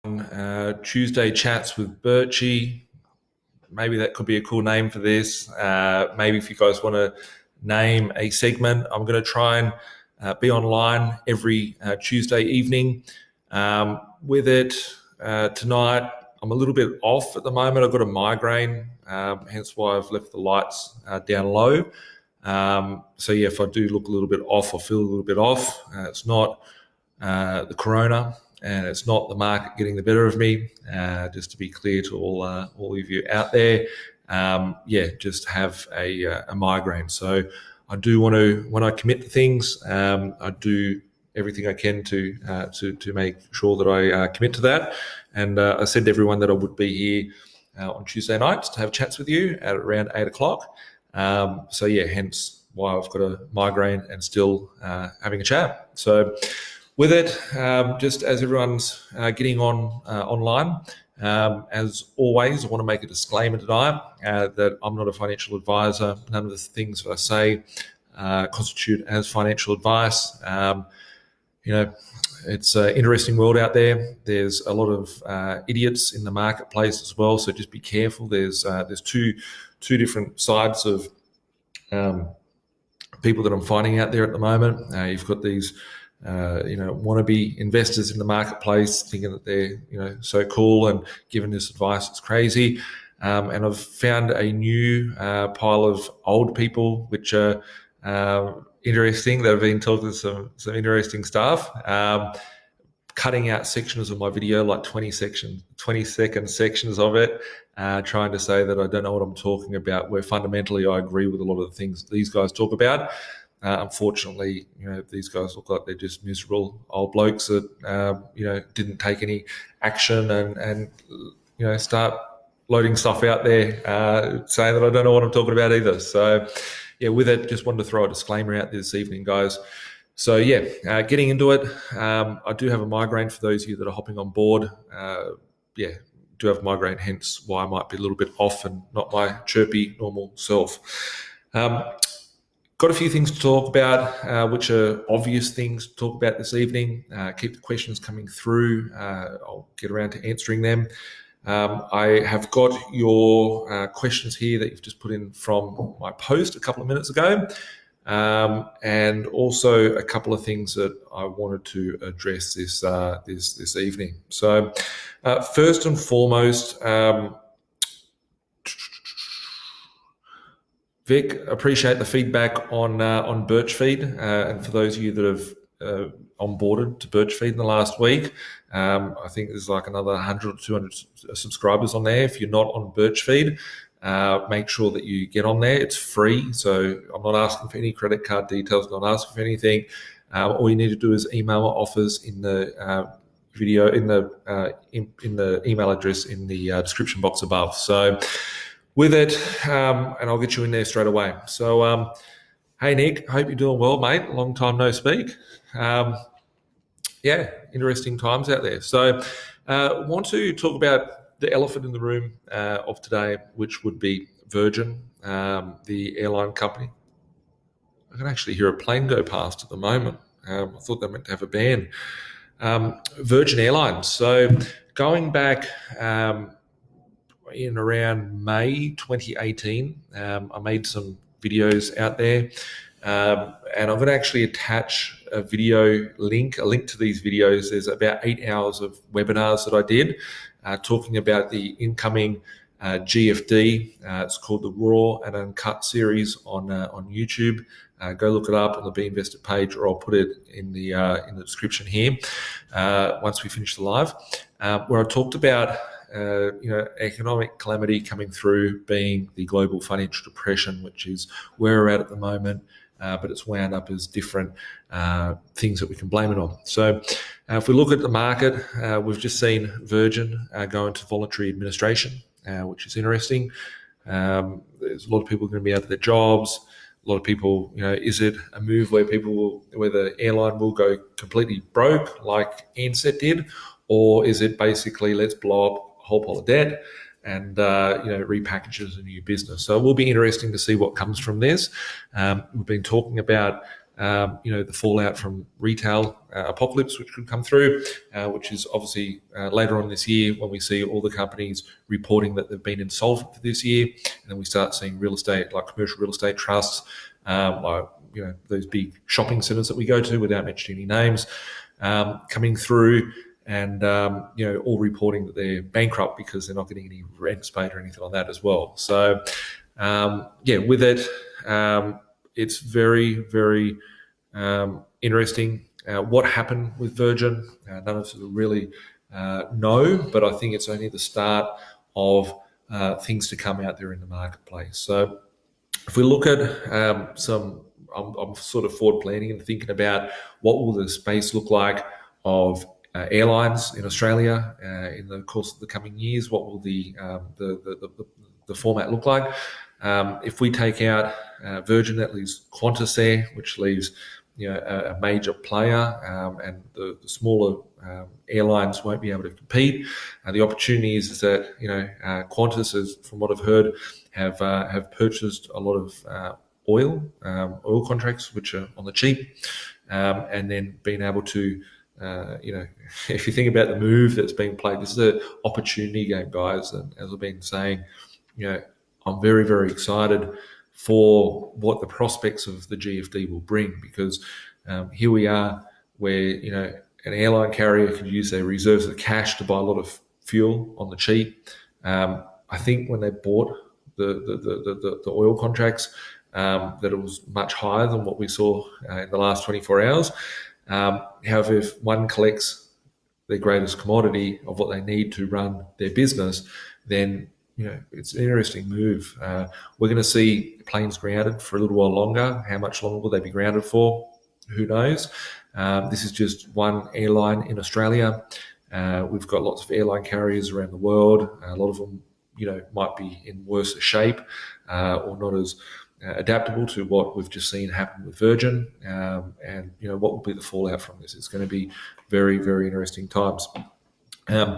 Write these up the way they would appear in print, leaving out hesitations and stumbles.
Tuesday chats with Burchy. Maybe that could be a cool name for this. Maybe if you guys want to name a segment, I'm going to try and be online every Tuesday evening. With it tonight, I'm a little bit off at the moment. I've got a migraine, hence why I've left the lights down low. So yeah, if I do look a little bit off, I feel a little bit off. It's not the corona, and it's not the market getting the better of me. Just to be clear to all of you out there, just have a migraine. So I do want to, when I commit to things, I do everything I can to make sure that I commit to that. And I said to everyone that I would be here on Tuesday nights to have chats with you at around 8 o'clock. Hence why I've got a migraine and still having a chat. So with it, just as everyone's getting on online, as always, I want to make a disclaimer tonight that I'm not a financial advisor. None of the things that I say constitute as financial advice. It's an interesting world out there. There's a lot of idiots in the marketplace as well, so just be careful. There's two different sides of people that I'm finding out there at the moment. You've got these wannabe investors in the marketplace thinking that they're so cool and giving this advice. It's crazy. And I've found a new pile of old people which are interesting. They've been talking some interesting stuff, cutting out sections of my video, like 20-second sections of it, trying to say that I don't know what I'm talking about, where fundamentally I agree with a lot of the things these guys talk about. Unfortunately, these guys look like they're just miserable old blokes that didn't take any action and start loading stuff out there saying that I don't know what I'm talking about either. So yeah, with it, just wanted to throw a disclaimer out this evening, guys. So yeah, getting into it, I do have a migraine for those of you that are hopping on board. Do have a migraine, hence why I might be a little bit off and not my chirpy normal self. Got a few things to talk about, which are obvious things to talk about this evening. Keep the questions coming through. I'll get around to answering them. I have got your questions here that you've just put in from my post a couple of minutes ago, and also a couple of things that I wanted to address this evening. So, first and foremost, Vic, appreciate the feedback on Burch Feed, and for those of you that have onboarded to Burch Feed in the last week, I think there's like another 100 or 200 subscribers on there. If you're not on Burch Feed, make sure that you get on there. It's free, so I'm not asking for any credit card details, not asking for anything. All you need to do is email offers in the video, in the email address in the description box above. So with it, and I'll get you in there straight away. So, hey Nick, hope you're doing well, mate. Long time no speak. Interesting times out there. So, want to talk about the elephant in the room of today, which would be Virgin, the airline company. I can actually hear a plane go past at the moment. I thought they meant to have a ban. Virgin Airlines. So, going back in around May 2018, I made some videos out there, and I'm going to actually attach a link to these videos. There's about 8 hours of webinars that I did talking about the incoming GFD. It's called the Raw and Uncut series on YouTube. Go look it up on the B.Invested page, or I'll put it in the description here once we finish the live, where I talked about economic calamity coming through, being the global financial depression, which is where we're at the moment, but it's wound up as different things that we can blame it on. So if we look at the market, we've just seen Virgin go into voluntary administration, which is interesting. There's a lot of people going to be out of their jobs. A lot of people, is it a move where the airline will go completely broke like Ansett did, or is it basically let's blow up a whole pile of debt and repackage it as a new business? So it will be interesting to see what comes from this. We've been talking about the fallout from retail apocalypse, which could come through, which is obviously later on this year when we see all the companies reporting that they've been insolvent for this year, and then we start seeing real estate, like commercial real estate trusts, like those big shopping centres that we go to, without mentioning any names, coming through, and all reporting that they're bankrupt because they're not getting any rents paid or anything like that as well. So with it, it's very, very interesting. What happened with Virgin, none of us really know, but I think it's only the start of things to come out there in the marketplace. So if we look at I'm sort of forward planning and thinking about what will the space look like of airlines in Australia in the course of the coming years. What will the format look like? If we take out Virgin, that leaves Qantas there, which leaves a major player, and the smaller airlines won't be able to compete. The opportunity is that Qantas, is, from what I've heard, have purchased a lot of oil contracts, which are on the cheap, and then being able to if you think about the move that's being played, this is an opportunity game, guys. And as I've been saying, I'm very, very excited for what the prospects of the GFD will bring, because here we are where, an airline carrier could use their reserves of cash to buy a lot of fuel on the cheap. I think when they bought the oil contracts, that it was much higher than what we saw in the last 24 hours. However, if one collects their greatest commodity of what they need to run their business, then it's an interesting move. We're going to see planes grounded for a little while longer. How much longer will they be grounded for? Who knows? This is just one airline in Australia. We've got lots of airline carriers around the world. A lot of them, might be in worse shape or not as adaptable to what we've just seen happen with Virgin, and what will be the fallout from this. It's going to be very, very interesting times. A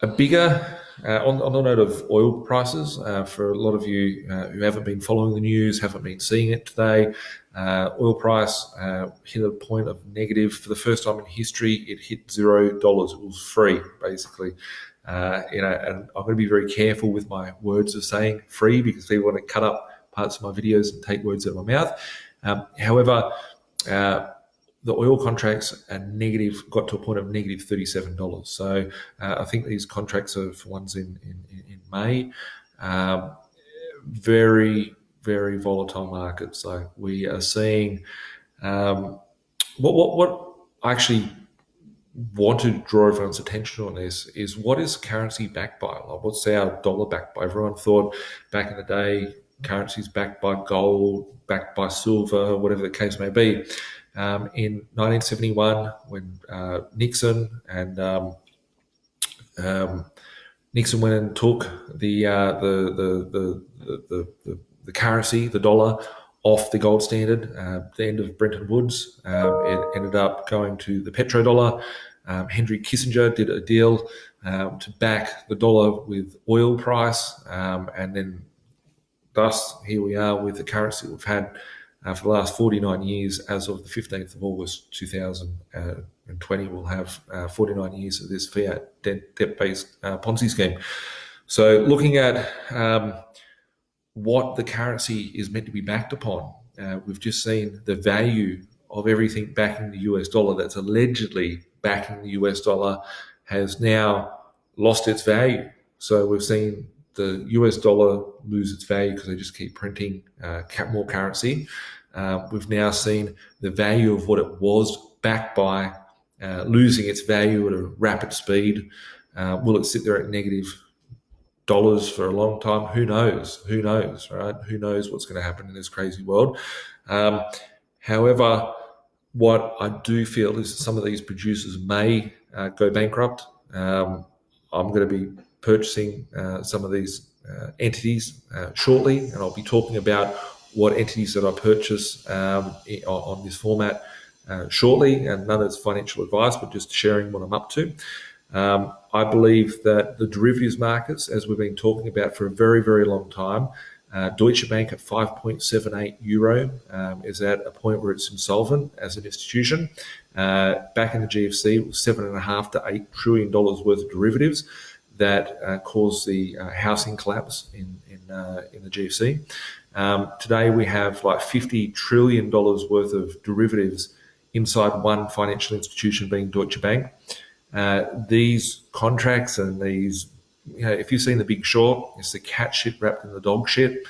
bigger on the note of oil prices, for a lot of you who haven't been following the news, haven't been seeing it today, oil price hit a point of negative. For the first time in history, it hit $0. It was free, basically. And I'm going to be very careful with my words of saying free, because people want to cut up parts of my videos and take words out of my mouth. However, the oil contracts are negative, got to a point of negative $37. So I think these contracts are for ones in May. Very, very volatile market. So we are seeing what I actually want to draw everyone's attention on this is, what is currency backed by? Like, what's our dollar backed by? Everyone thought back in the day currencies backed by gold, backed by silver, whatever the case may be. In 1971, when Nixon went and took the currency, the dollar, off the gold standard, the end of Bretton Woods, it ended up going to the petrodollar. Henry Kissinger did a deal to back the dollar with oil price, and then thus here we are with the currency we've had for the last 49 years. As of the 15th of August 2020, we'll have 49 years of this fiat debt-based Ponzi scheme. So looking at what the currency is meant to be backed upon, we've just seen the value of everything backing the US dollar that's allegedly backing the US dollar has now lost its value. So we've seen the US dollar lose its value because they just keep printing more currency. We've now seen the value of what it was backed by losing its value at a rapid speed. Will it sit there at negative dollars for a long time? Who knows? Who knows, right? Who knows what's going to happen in this crazy world? However, what I do feel is some of these producers may go bankrupt. I'm going to be purchasing some of these entities shortly, and I'll be talking about what entities that I purchase on this format shortly, and none of it's financial advice, but just sharing what I'm up to. I believe that the derivatives markets, as we've been talking about for a very, very long time, Deutsche Bank at 5.78 euro is at a point where it's insolvent as an institution. Back in the GFC, it was $7.5 to $8 trillion worth of derivatives that caused the housing collapse in the GFC. Today, we have like $50 trillion worth of derivatives inside one financial institution, being Deutsche Bank. These contracts and these, if you've seen The Big Short, it's the cat shit wrapped in the dog shit,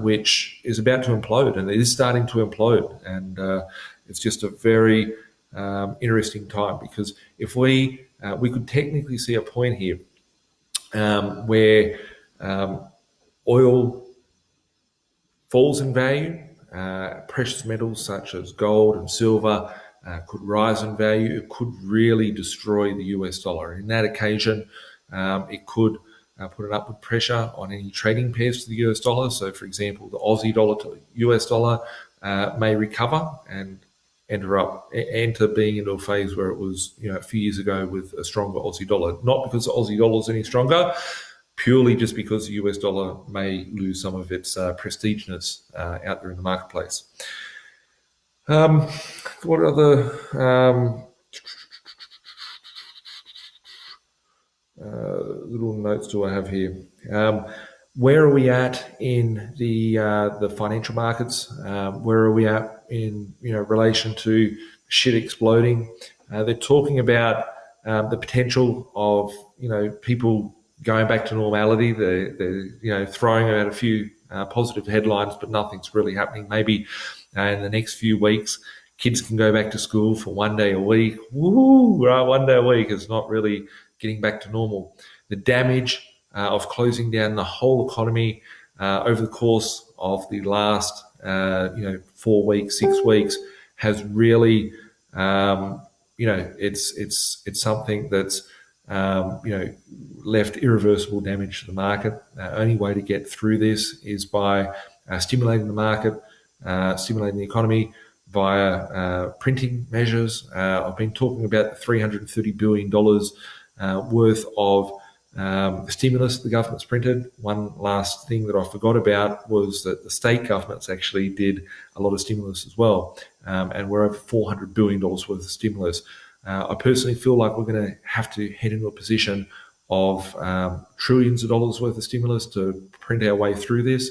which is about to implode, and it is starting to implode. And it's just a very interesting time, because if we could technically see a point here where oil falls in value, precious metals such as gold and silver could rise in value. It could really destroy the US dollar. And in that occasion, it could put an upward pressure on any trading pairs to the US dollar. So, for example, the Aussie dollar to US dollar may recover and enter being into a phase where it was, a few years ago with a stronger Aussie dollar. Not because the Aussie dollar is any stronger, purely just because the US dollar may lose some of its prestiginess out there in the marketplace. What other little notes do I have here? Where are we at in the financial markets? Where are we at in relation to shit exploding? They're talking about the potential of people going back to normality. They're throwing out a few positive headlines, but nothing's really happening. Maybe in the next few weeks, kids can go back to school for 1 day a week. Woo! Right, 1 day a week is not really getting back to normal. The damage of closing down the whole economy over the course of the last 4 weeks, 6 weeks has really it's something that's left irreversible damage to the market. Only way to get through this is by stimulating the market, stimulating the economy via printing measures. I've been talking about the $330 billion worth of stimulus the government's printed. One last thing that I forgot about was that the state governments actually did a lot of stimulus as well, and we're over $400 billion worth of stimulus. I personally feel like we're going to have to head into a position of trillions of dollars worth of stimulus to print our way through this.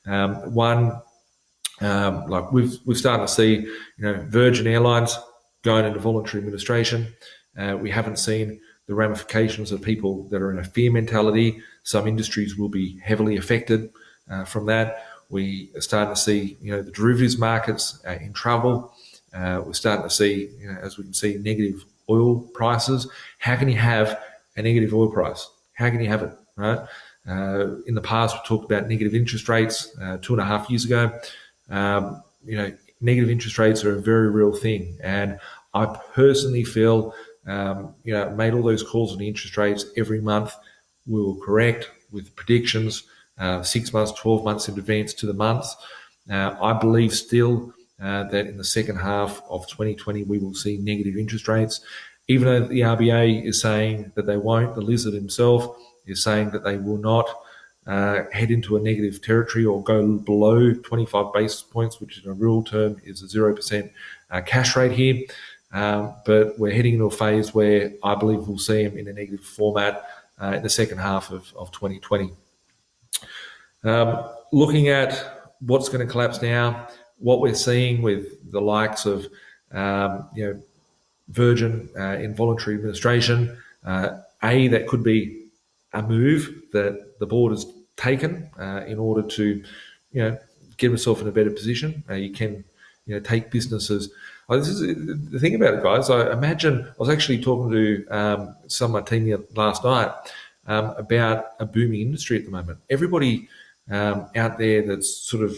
Like we've started to see, Virgin Airlines going into voluntary administration. We haven't seen the ramifications of people that are in a fear mentality. Some industries will be heavily affected from that. We are starting to see, the derivatives markets in trouble. We're starting to see, as we can see, negative oil prices. How can you have a negative oil price? How can you have it, right? In the past, we talked about negative interest rates 2.5 years ago. Negative interest rates are a very real thing. And I personally feel, made all those calls on the interest rates every month. We will correct with predictions 6 months, 12 months in advance to the months. I believe still that in the second half of 2020, we will see negative interest rates. Even though the RBA is saying that they won't, the lizard himself is saying that they will not head into a negative territory or go below 25 basis points, which in a real term is a 0% cash rate here. But we're heading into a phase where I believe we'll see them in a negative format in the second half of 2020. Looking at what's going to collapse now, what we're seeing with the likes of Virgin in voluntary administration, that could be a move that the board has taken in order to get themselves in a better position. You can take businesses. This is the thing about it, guys. I was actually talking to some of my team last night about a booming industry at the moment. Everybody out there that's sort of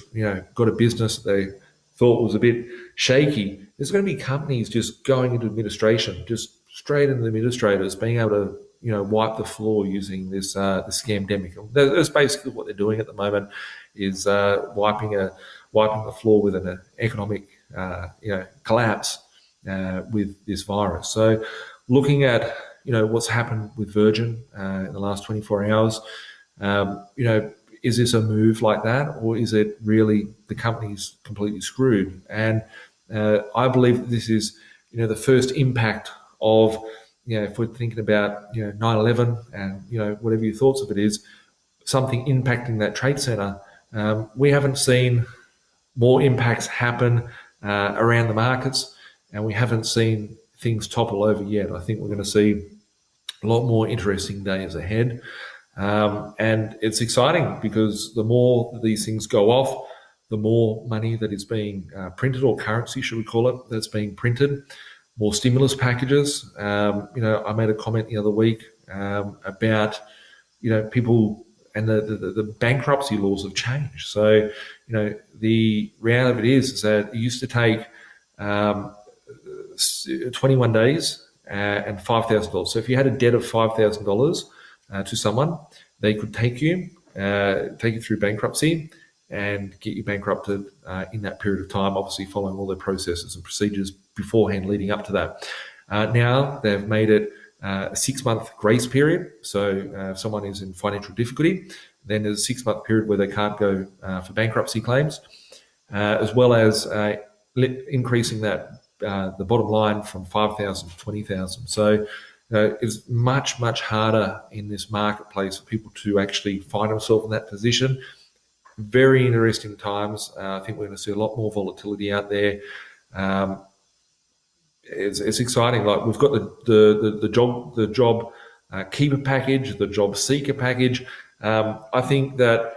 got a business that they thought was a bit shaky, there's going to be companies just going into administration, just straight into the administrators, being able to wipe the floor using this scamdemic. That's basically what they're doing at the moment, is wiping the floor with an economic collapse with this virus. So looking at what's happened with Virgin in the last 24 hours, is this a move like that, or is it really the company's completely screwed? And I believe that this is, the first impact of, if we're thinking about, 9/11 and, whatever your thoughts of it is, something impacting that trade center. We haven't seen more impacts happen around the markets, and we haven't seen things topple over yet. I think we're going to see a lot more interesting days ahead. And it's exciting because the more these things go off, the more money that is being printed, or currency, should we call it, that's being printed, more stimulus packages. I made a comment the other week about, people and the bankruptcy laws have changed. So, the reality of it is that it used to take 21 days and $5,000. So if you had a debt of $5,000 to someone, they could take you through bankruptcy and get you bankrupted in that period of time, obviously following all their processes and procedures beforehand leading up to that. Now they've made it a 6-month grace period. So if someone is in financial difficulty, then there's a 6-month period where they can't go for bankruptcy claims, as well as increasing that the bottom line from 5,000 to 20,000. So it's much, much harder in this marketplace for people to actually find themselves in that position. Very interesting times. I think we're going to see a lot more volatility out there. It's exciting. Like, we've got the job keeper package, the job seeker package. I think that,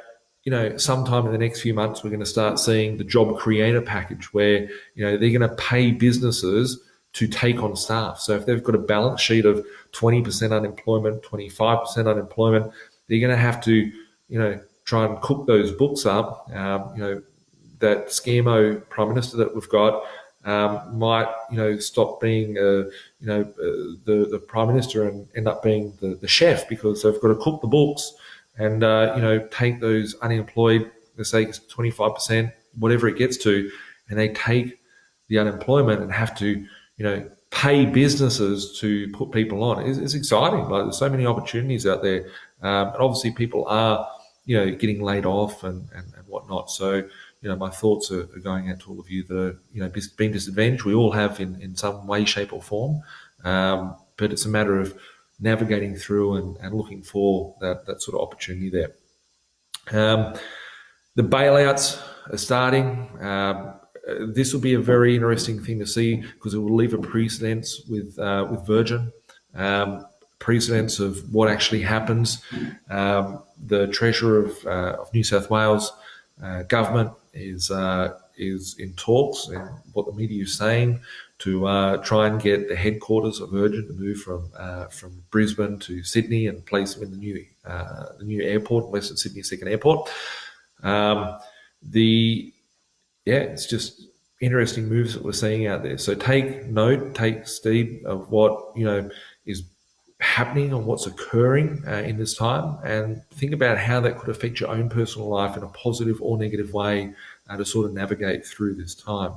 sometime in the next few months, we're going to start seeing the job creator package, where, they're going to pay businesses to take on staff. So if they've got a balance sheet of 20% unemployment, 25% unemployment, they're going to have to, try and cook those books up. That scamo prime minister that we've got might, stop being, the prime minister and end up being the chef, because they've got to cook the books and, take those unemployed, let's say 25%, whatever it gets to, and they take the unemployment and have to, pay businesses to put people on. It's exciting. Like, there's so many opportunities out there. And obviously people are, getting laid off and whatnot. So, my thoughts are going out to all of you that are, being disadvantaged. We all have in some way, shape or form. But it's a matter of navigating through and looking for that sort of opportunity there. The bailouts are starting. This will be a very interesting thing to see, because it will leave a precedence with Virgin, precedence of what actually happens. The Treasurer of New South Wales government is in talks, and what the media is saying, to try and get the headquarters of Virgin to move from Brisbane to Sydney and place them in the new airport, Western Sydney Second Airport. It's just interesting moves that we're seeing out there. So take note, take steed of what is happening and what's occurring in this time, and think about how that could affect your own personal life in a positive or negative way to sort of navigate through this time.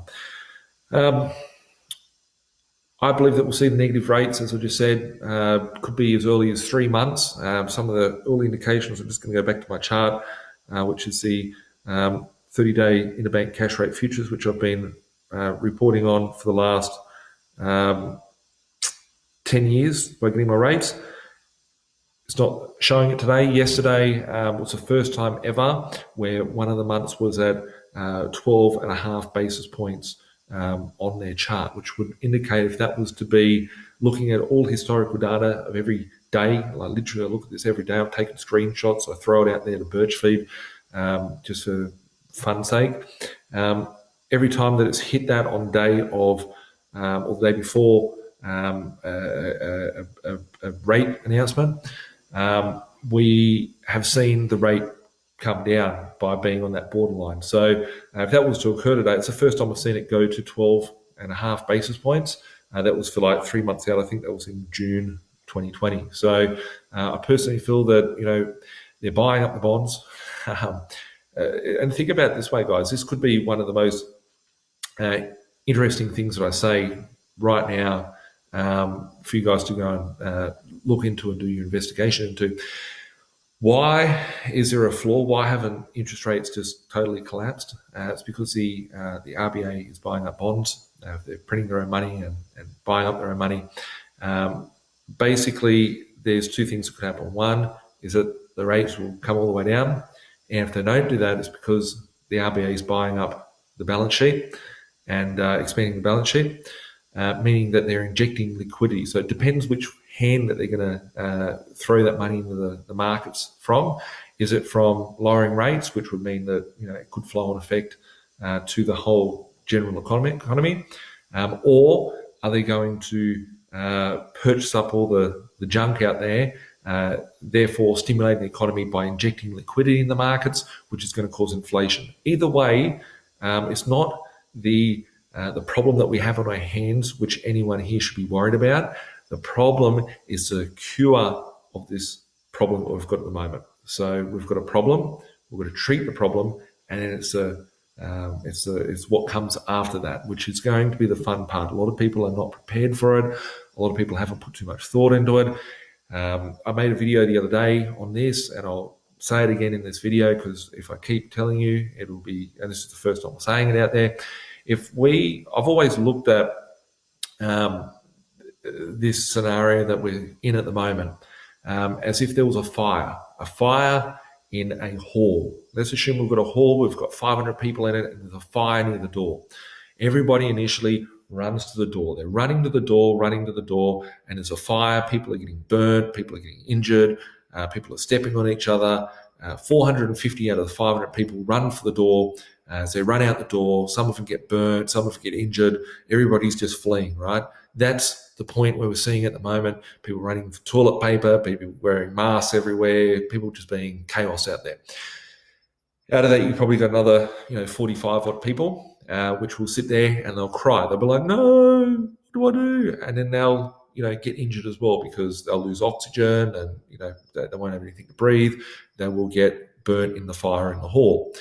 I believe that we'll see the negative rates, as I just said, could be as early as 3 months. Some of the early indications, I'm just going to go back to my chart, which is the 30-day interbank cash rate futures, which I've been reporting on for the last 10 years by getting my rates. It's not showing it today. Yesterday was the first time ever where one of the months was at 12.5 basis points on their chart, which would indicate, if that was to be looking at all historical data of every day, like literally I look at this every day, I've taken screenshots, I throw it out there to Burch feed just for fun's sake. Every time that it's hit that on day of or the day before a rate announcement, we have seen the rate come down by being on that borderline. So if that was to occur today, it's the first time I've seen it go to 12.5 basis points. That was for like 3 months out. I think that was in June 2020. So I personally feel that, they're buying up the bonds. And think about it this way, guys. This could be one of the most interesting things that I say right now for you guys to go and look into and do your investigation into. Why is there a flaw? Why haven't interest rates just totally collapsed? It's because the RBA is buying up bonds. They're printing their own money and buying up their own money. Basically, there's two things that could happen. One is that the rates will come all the way down, and if they don't do that, it's because the RBA is buying up the balance sheet and expanding the balance sheet, meaning that they're injecting liquidity. So it depends which hand that they're going to throw that money into the markets from. Is it from lowering rates, which would mean that it could flow on effect to the whole general economy, or are they going to purchase up all the junk out there, therefore stimulating the economy by injecting liquidity in the markets, which is going to cause inflation? Either way, it's not the problem that we have on our hands, which anyone here should be worried about. The problem is the cure of this problem that we've got at the moment. So we've got a problem, we've got to treat the problem, and then it's what comes after that, which is going to be the fun part. A lot of people are not prepared for it. A lot of people haven't put too much thought into it. I made a video the other day on this, and I'll say it again in this video because if I keep telling you, it'll be, and this is the first time I'm saying it out there. I've always looked at this scenario that we're in at the moment as if there was a fire in a hall. Let's assume we've got a hall, we've got 500 people in it, and there's a fire near the door. Everybody initially runs to the door. They're running to the door, and there's a fire. People are getting burnt, people are getting injured, people are stepping on each other. 450 out of the 500 people run for the door. As they run out the door, some of them get burnt, some of them get injured. Everybody's just fleeing, right? That's the point where we're seeing at the moment. People running for toilet paper, people wearing masks everywhere, people just being chaos out there. Out of that, you've probably got another 45 odd people, which will sit there and they'll cry. They'll be like, no, what do I do? And then they'll get injured as well because they'll lose oxygen and they won't have anything to breathe. They will get burnt in the fire in the hall.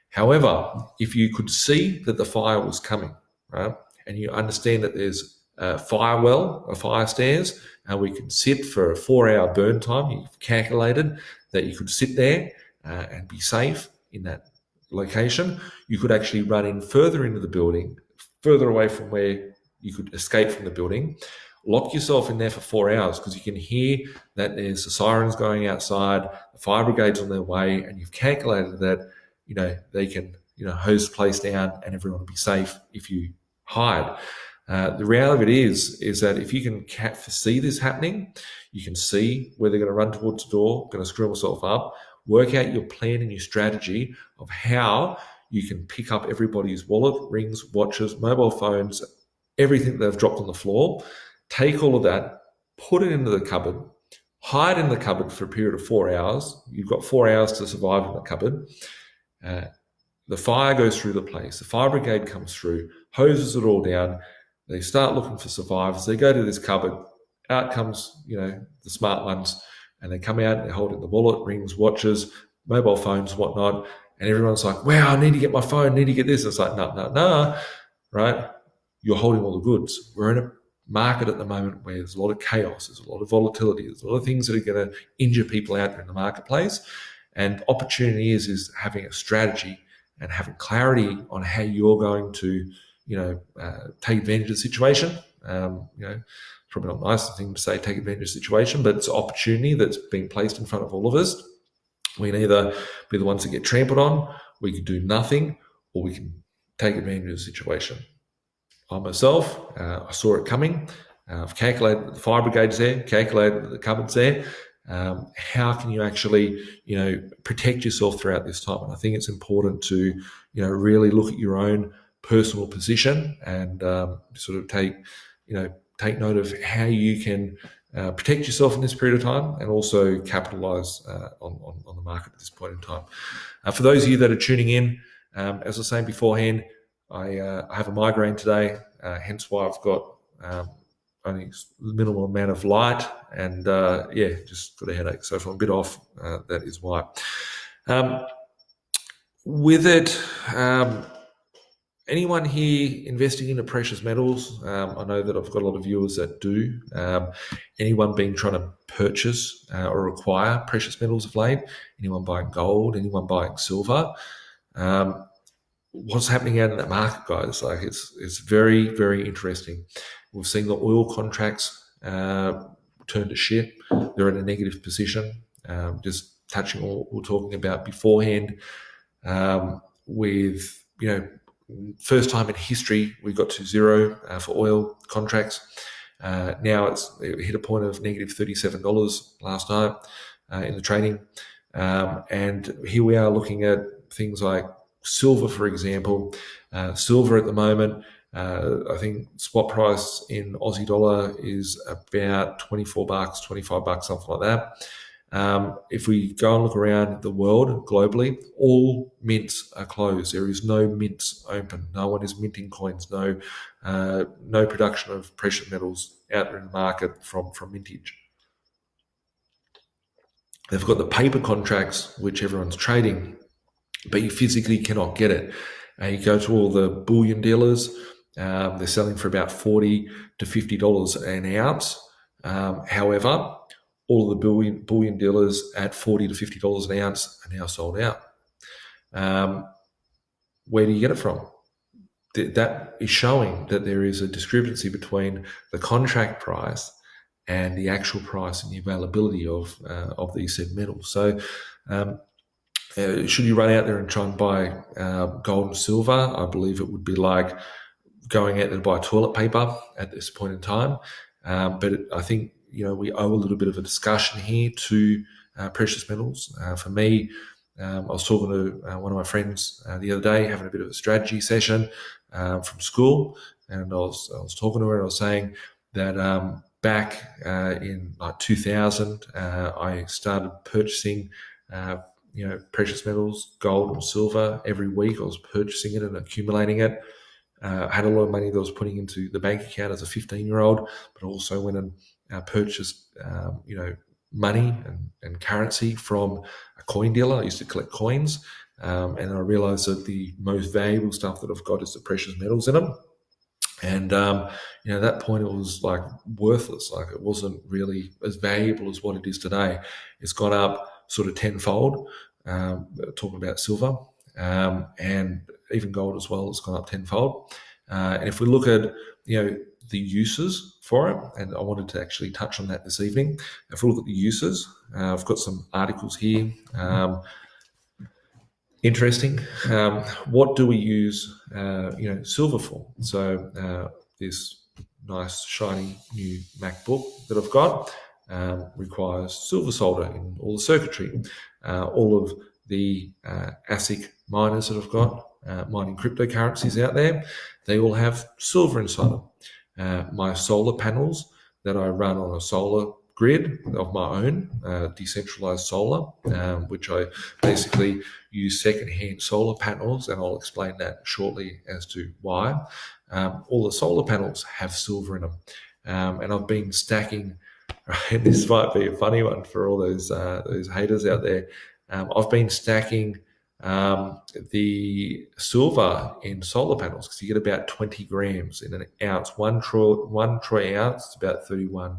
However, if you could see that the fire was coming, right, and you understand that there's a fire stairs, and we can sit for a 4-hour burn time, you've calculated that you could sit there and be safe in that location, you could actually run in further into the building, further away from where you could escape from the building, lock yourself in there for 4 hours because you can hear that there's the sirens going outside, the fire brigade's on their way, and you've calculated that they can hose the place down and everyone will be safe if you hide. The reality of it is that if you can foresee this happening, you can see where they're going to run towards the door, going to screw themselves up, work out your plan and your strategy of how you can pick up everybody's wallet, rings, watches, mobile phones, everything they've dropped on the floor, take all of that, put it into the cupboard, hide in the cupboard for a period of 4 hours. You've got 4 hours to survive in the cupboard. The fire goes through the place. The fire brigade comes through, hoses it all down. They start looking for survivors. They go to this cupboard. Out comes, the smart ones, and they come out and they're holding the wallet, rings, watches, mobile phones, whatnot. And everyone's like, wow, I need to get my phone, I need to get this. It's like, no, right? You're holding all the goods. We're in a market at the moment where there's a lot of chaos, there's a lot of volatility, there's a lot of things that are going to injure people out there in the marketplace. And opportunity is having a strategy and having clarity on how you're going to, take advantage of the situation. Probably not a nice thing to say, take advantage of the situation, but it's an opportunity that's being placed in front of all of us. We can either be the ones that get trampled on, we can do nothing, or we can take advantage of the situation. I myself, I saw it coming. I've calculated that the fire brigade's there, calculated that the cupboard's there. How can you actually, protect yourself throughout this time? And I think it's important to, really look at your own personal position and sort of take note of how you can protect yourself in this period of time and also capitalize on the market at this point in time. For those of you that are tuning in, as I was saying beforehand, I have a migraine today, hence why I've got only a minimal amount of light and just got a headache. So if I'm a bit off, that is why. With it, anyone here investing into precious metals? I know that I've got a lot of viewers that do. Anyone been trying to purchase or acquire precious metals of late? Anyone buying gold? Anyone buying silver? What's happening out in that market, guys? Like it's very, very interesting. We've seen the oil contracts turn to shit. They're in a negative position. Just touching what we we're talking about beforehand, with first time in history we got to zero for oil contracts. Now it hit a point of negative $37 last night in the trading, and here we are looking at things like silver, for example. Silver at the moment, I think spot price in Aussie dollar is about $24, $25, something like that. If we go and look around the world globally, all mints are closed. There is no mints open. No one is minting coins. No production of precious metals out there in the market from mintage. They've got the paper contracts, which everyone's trading, but you physically cannot get it. You go to all the bullion dealers, they're selling for about $40 to $50 an ounce. However, all of the bullion dealers at $40 to $50 an ounce are now sold out. Where do you get it from? That is showing that there is a discrepancy between the contract price and the actual price and the availability of these said metals. So should you run out there and try and buy gold and silver, I believe it would be like going out there to buy toilet paper at this point in time. But I think we owe a little bit of a discussion here to precious metals. For me, I was talking to one of my friends the other day, having a bit of a strategy session from school, and I was talking to her, and I was saying that back in like 2000, I started purchasing precious metals, gold and silver every week. I was purchasing it and accumulating it. I had a lot of money that I was putting into the bank account as a 15-year-old, but also went and purchased money and currency from a coin dealer. I used to collect coins, and I realized that the most valuable stuff that I've got is the precious metals in them. And at that point, it was like worthless. Like it wasn't really as valuable as what it is today. It's gone up sort of tenfold. Talking about silver, and even gold as well, it's gone up tenfold. And if we look at the uses for it, and I wanted to actually touch on that this evening. If we look at the uses, I've got some articles here. Interesting. What do we use silver for? So this nice shiny new MacBook that I've got requires silver solder in all the circuitry. All of the ASIC miners that I've got mining cryptocurrencies out there, they all have silver inside them. My solar panels that I run on a solar grid of my own, decentralized solar, which I basically use secondhand solar panels, and I'll explain that shortly as to why. All the solar panels have silver in them, and I've been stacking. And this might be a funny one for all those haters out there. I've been stacking the silver in solar panels because you get about 20 grams in an ounce. One troy ounce is about 31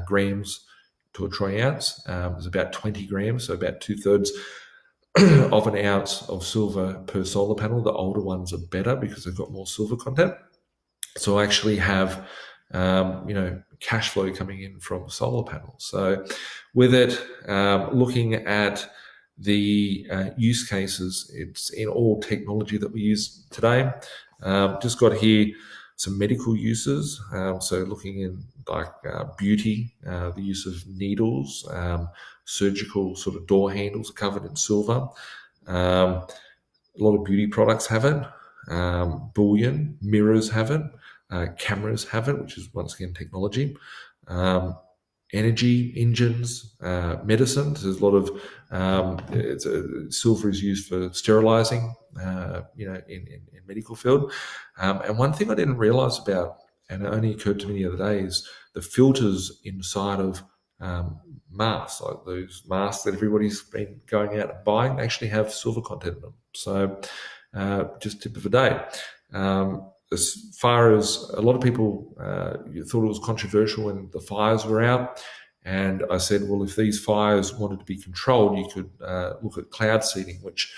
grams to a troy ounce. It's about 20 grams, so about 2/3 of an ounce of silver per solar panel. The older ones are better because they've got more silver content. So I actually have cash flow coming in from solar panels. So with it, looking at the use cases, it's in all technology that we use today. Just got here some medical uses. So looking in like beauty, the use of needles, surgical sort of door handles are covered in silver. A lot of beauty products have it. Bullion, mirrors have it. Cameras have it, which is once again technology. Energy, engines, medicines. There's a lot of silver is used for sterilizing, in medical field. And one thing I didn't realize about, and it only occurred to me the other day, is the filters inside of masks, like those masks that everybody's been going out and buying, actually have silver content in them. So just tip of the day. as far as a lot of people thought it was controversial when the fires were out. And I said, well, if these fires wanted to be controlled, you could look at cloud seeding, which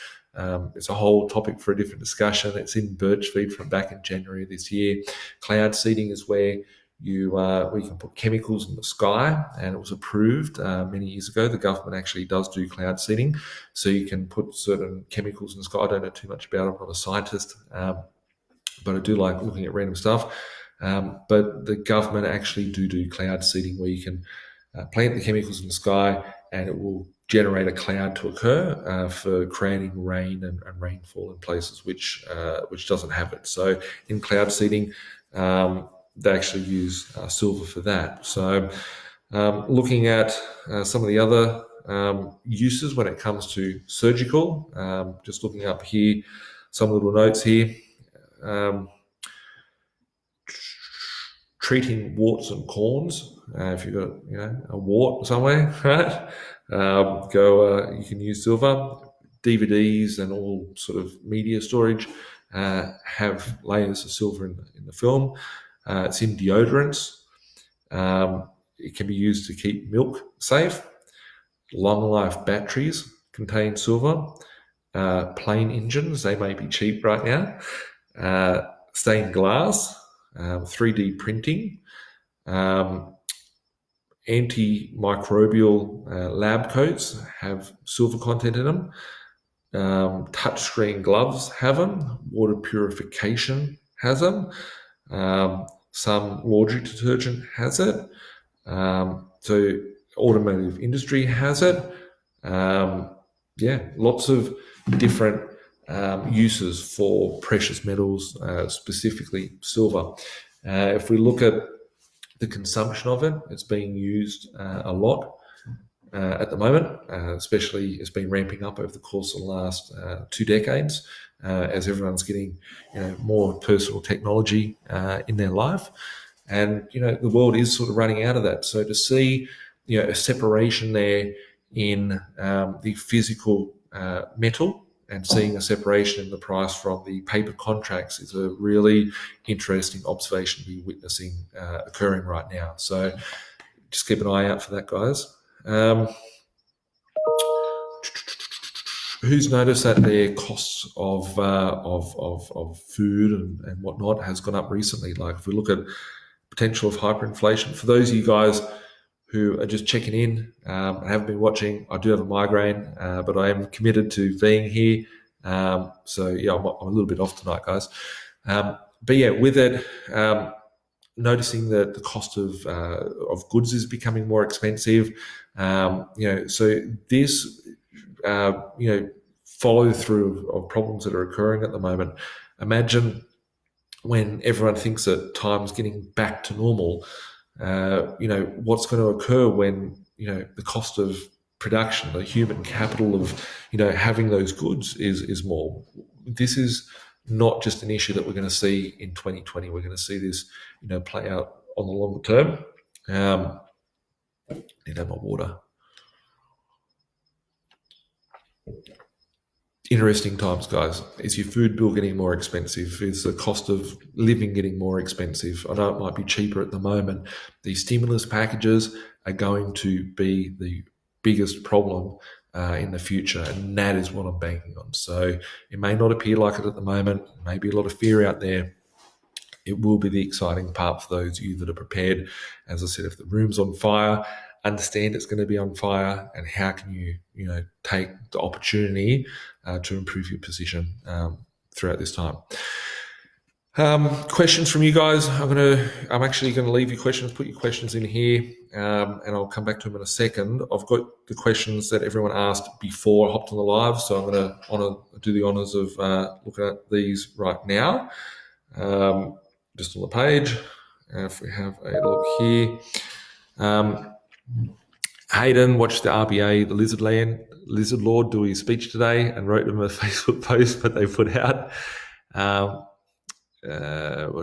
is a whole topic for a different discussion. It's in Burch feed from back in January this year. Cloud seeding is where you can put chemicals in the sky, and it was approved many years ago. The government actually does do cloud seeding, so you can put certain chemicals in the sky. I don't know too much about it. I'm not a scientist, but I do like looking at random stuff. But the government actually do cloud seeding, where you can plant the chemicals in the sky, and it will generate a cloud to occur for creating rain and rainfall in places which doesn't have it. So in cloud seeding, they actually use silver for that. So looking at some of the other uses when it comes to surgical, just looking up here, some little notes here. Treating warts and corns. If you've got a wart somewhere, right? You can use silver. DVDs and all sort of media storage have layers of silver in the film. It's in deodorants. It can be used to keep milk safe. Long life batteries contain silver. Plane engines, they may be cheap right now. Stained glass. 3D printing, antimicrobial lab coats have silver content in them. Touchscreen gloves have them. Water purification has them. Some laundry detergent has it. So automotive industry has it. Lots of different uses for precious metals, specifically silver. If we look at the consumption of it, it's being used a lot at the moment, especially it's been ramping up over the course of the last 2 decades as everyone's getting more personal technology in their life. And, the world is sort of running out of that. So to see, a separation there in the physical metal and seeing a separation in the price from the paper contracts is a really interesting observation to be witnessing occurring right now. So just keep an eye out for that, guys. Who's noticed that their costs of food and whatnot has gone up recently? Like if we look at potential of hyperinflation, for those of you guys who are just checking in and haven't been watching, I do have a migraine, but I am committed to being here. I'm a little bit off tonight, guys. With it, noticing that the cost of goods is becoming more expensive. So this, follow through of problems that are occurring at the moment. Imagine when everyone thinks that time's getting back to normal. What's going to occur when, the cost of production, the human capital of, having those goods is more. This is not just an issue that we're going to see in 2020. We're going to see this, play out on the longer term. Need to have my water. Interesting times, guys. Is your food bill getting more expensive? Is the cost of living getting more expensive? I know it might be cheaper at the moment. These stimulus packages are going to be the biggest problem in the future, and that is what I'm banking on. So it may not appear like it at the moment. Maybe a lot of fear out there. It will be the exciting part for those of you that are prepared. As I said, if the room's on fire, understand it's going to be on fire, and how can you, take the opportunity to improve your position throughout this time. Questions from you guys. I'm actually going to leave your questions, put your questions in here, and I'll come back to them in a second. I've got the questions that everyone asked before I hopped on the live, so I'm going to do the honors of looking at these right now. Just on the page. If we have a look here. Hayden watched the RBA, the Lizard Lord, do his speech today and wrote them a Facebook post, but they put out. What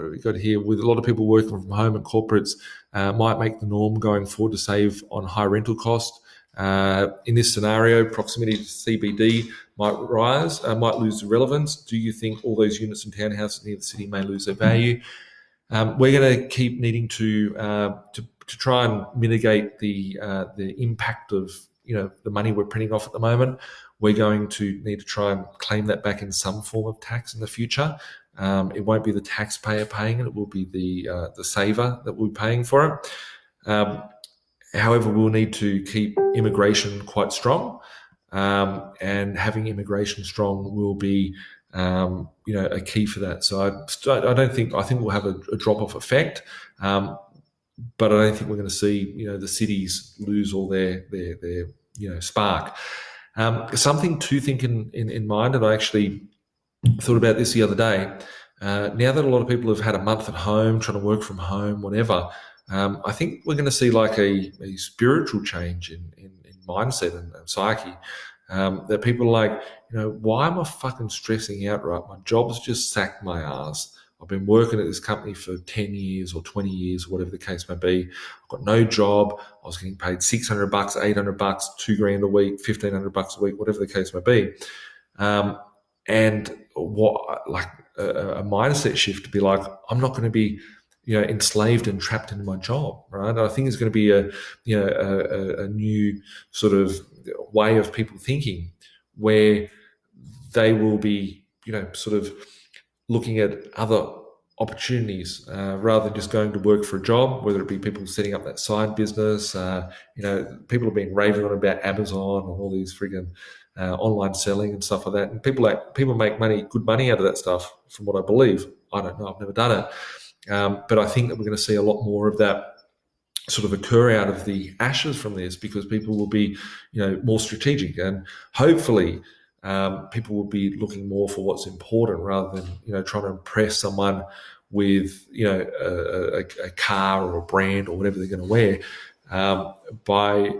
have we got here? With a lot of people working from home and corporates, might make the norm going forward to save on high rental costs. In this scenario, proximity to CBD might lose relevance. Do you think all those units and townhouses near the city may lose their value? We're going to keep needing to try and mitigate the impact of the money we're printing off at the moment. We're going to need to try and claim that back in some form of tax in the future. It won't be the taxpayer paying it; it will be the saver that will be paying for it. However, we'll need to keep immigration quite strong, and having immigration strong will be a key for that. So I think we'll have a drop-off effect, but I don't think we're going to see the cities lose all their spark. Something to think in mind, and I actually thought about this the other day. Now that a lot of people have had a month at home, trying to work from home, whatever, I think we're going to see like a spiritual change in mindset and psyche. That people are like, why am I fucking stressing out, right? My job's just sacked my ass. I've been working at this company for 10 years or 20 years, whatever the case may be. I've got no job. I was getting paid $600, $800, $2,000 a week, $1,500 a week, whatever the case may be. And what, like a mindset shift to be like, I'm not going to be, enslaved and trapped in my job, right? I think it's going to be a new sort of way of people thinking where they will be, sort of looking at other opportunities rather than just going to work for a job, whether it be people setting up that side business. People have been raving on about Amazon and all these friggin' online selling and stuff like that. And people make good money out of that stuff, from what I believe. I don't know, I've never done it. But I think that we're going to see a lot more of that sort of occur out of the ashes from this, because people will be, more strategic, and hopefully people will be looking more for what's important rather than, trying to impress someone with, a car or a brand or whatever they're going to wear, by,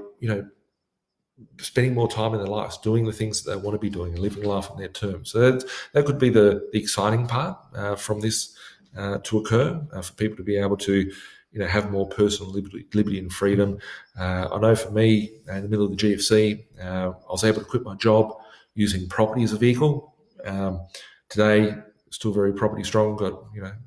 spending more time in their lives, doing the things that they want to be doing and living life on their terms. So that could be the exciting part from this to occur, for people to be able to, have more personal liberty and freedom. I know for me, in the middle of the GFC, I was able to quit my job using property as a vehicle. Today, still very property strong, got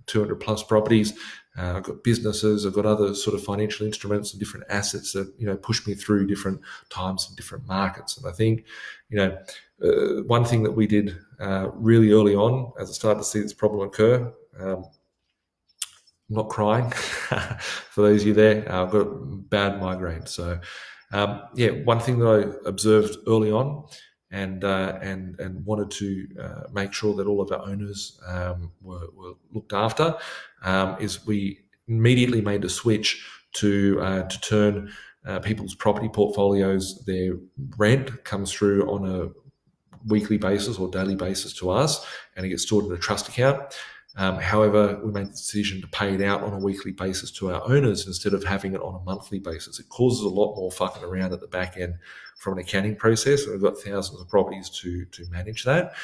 200 plus properties. I've got businesses, I've got other sort of financial instruments and different assets that push me through different times and different markets. And I think one thing that we did really early on, as I started to see this problem occur, I'm not crying for those of you there, I've got bad migraine. So one thing that I observed early on, and wanted to make sure that all of our owners were looked after, is we immediately made a switch to turn people's property portfolios. Their rent comes through on a weekly basis or daily basis to us, and it gets stored in a trust account. However, we made the decision to pay it out on a weekly basis to our owners instead of having it on a monthly basis. It causes a lot more fucking around at the back end from an accounting process, and we've got thousands of properties to manage that.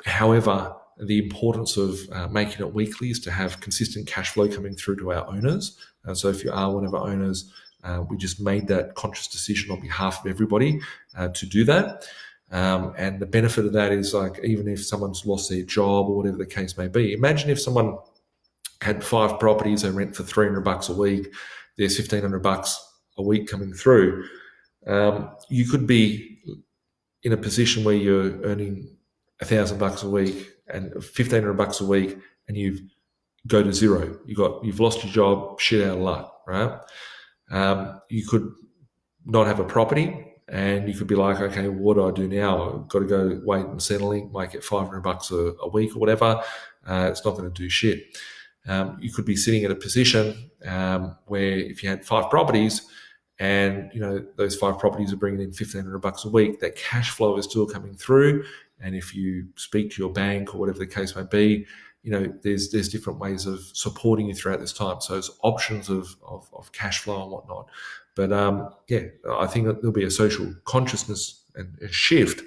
However, the importance of making it weekly is to have consistent cash flow coming through to our owners. And so if you are one of our owners, we just made that conscious decision on behalf of everybody to do that. And the benefit of that is, like, even if someone's lost their job or whatever the case may be, imagine if someone had 5 properties, they rent for $300 a week, there's $1,500 a week coming through. You could be in a position where you're earning $1,000 a week and $1,500 a week, and you go to zero. You've lost your job, shit out of luck, right? You could not have a property, and you could be like, okay, what do I do now? I've got to go wait and settling, make it $500 a week or whatever. It's not going to do shit. You could be sitting in a position where if you had 5 properties, and those 5 properties are bringing in $1,500 a week, that cash flow is still coming through. And if you speak to your bank or whatever the case may be, there's different ways of supporting you throughout this time. So there's options of cash flow and whatnot. But I think that there'll be a social consciousness and a shift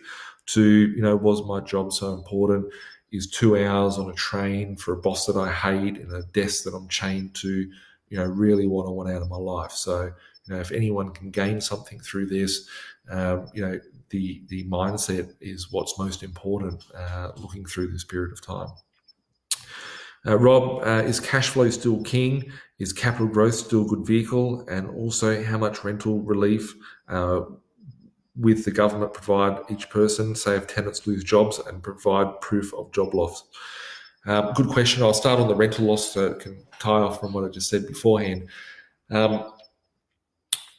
to, was my job so important? Is 2 hours on a train for a boss that I hate and a desk that I'm chained to, really what I want out of my life? So, if anyone can gain something through this, the mindset is what's most important looking through this period of time. Rob, is cash flow still king? Is capital growth still a good vehicle? And also, how much rental relief with the government provide each person, say if tenants lose jobs, and provide proof of job loss? Good question. I'll start on the rental loss so it can tie off from what I just said beforehand.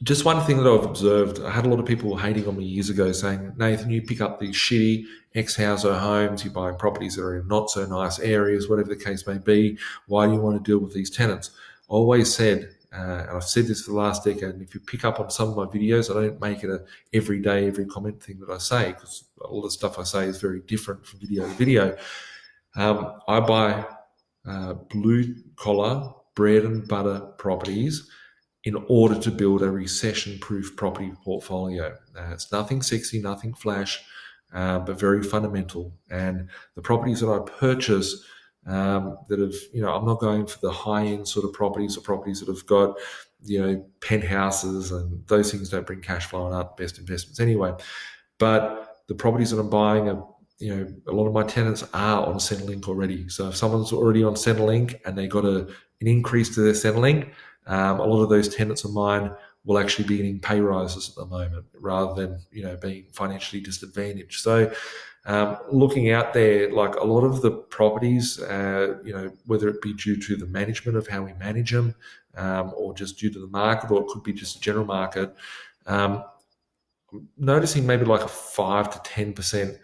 Just one thing that I've observed, I had a lot of people hating on me years ago saying, Nathan, you pick up these shitty ex-houser homes, you're buying properties that are in not so nice areas, whatever the case may be. Why do you want to deal with these tenants? I always said, and I've said this for the last decade, and if you pick up on some of my videos, I don't make it a every day, every comment thing that I say, because all the stuff I say is very different from video to video. I buy blue-collar, bread and butter properties in order to build a recession-proof property portfolio. It's nothing sexy, nothing flash, but very fundamental. And the properties that I purchase that have, I'm not going for the high-end sort of properties or properties that have got, penthouses, and those things don't bring cash flow and aren't the best investments anyway. But the properties that I'm buying are, a lot of my tenants are on Centrelink already. So if someone's already on Centrelink and they got an increase to their Centrelink, a lot of those tenants of mine will actually be getting pay rises at the moment rather than, being financially disadvantaged. So looking out there, like a lot of the properties, whether it be due to the management of how we manage them or just due to the market, or it could be just a general market, noticing maybe like a 5 to 10%,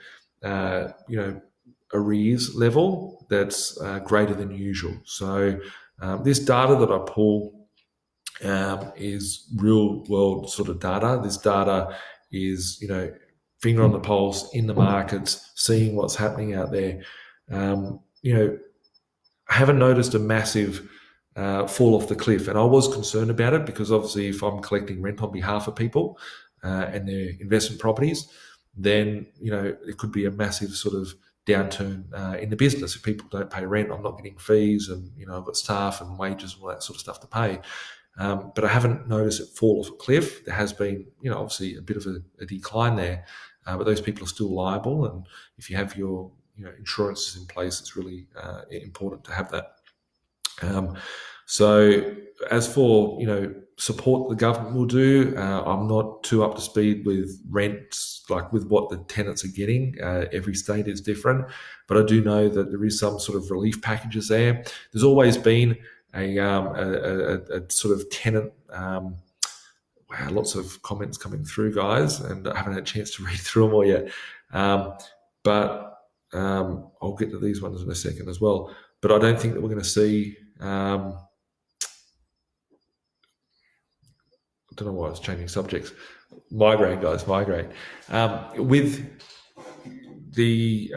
arrears level that's greater than usual. So this data that I pull is real world sort of data. This data is, finger on the pulse in the markets, seeing what's happening out there. I haven't noticed a massive fall off the cliff, and I was concerned about it because obviously if I'm collecting rent on behalf of people and their investment properties, then, it could be a massive sort of downturn in the business. If people don't pay rent, I'm not getting fees, and, I've got staff and wages and all that sort of stuff to pay. But I haven't noticed it fall off a cliff. There has been, obviously a bit of a decline there, but those people are still liable. And if you have your, insurances in place, it's really important to have that. So as for, support the government will do, I'm not too up to speed with rents, like with what the tenants are getting. Every state is different, but I do know that there is some sort of relief packages there. There's always been a sort of tenant. Wow, lots of comments coming through, guys, and I haven't had a chance to read through them all yet. But I'll get to these ones in a second as well. But I don't think that we're going to see. I don't know why I was changing subjects. Migraine, guys, migraine. With the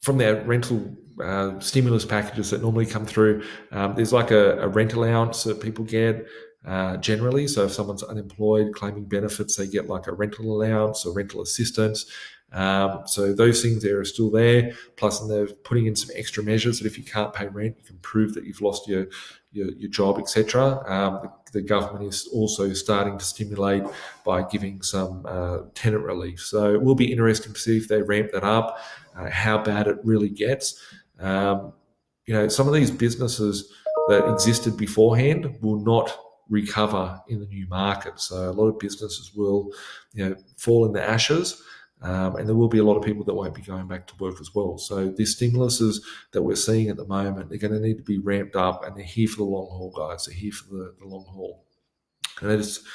from their rental stimulus packages that normally come through, there's like a rent allowance that people get generally. So if someone's unemployed claiming benefits, they get like a rental allowance or rental assistance. So those things there are still there. Plus, and they're putting in some extra measures that if you can't pay rent, you can prove that you've lost your job, etc. The government is also starting to stimulate by giving some tenant relief. So it will be interesting to see if they ramp that up, how bad it really gets. Some of these businesses that existed beforehand will not recover in the new market. So a lot of businesses will, fall in the ashes. And there will be a lot of people that won't be going back to work as well. So these stimuluses that we're seeing at the moment, they're going to need to be ramped up, and they're here for the long haul, guys. They're here for the long haul. And that is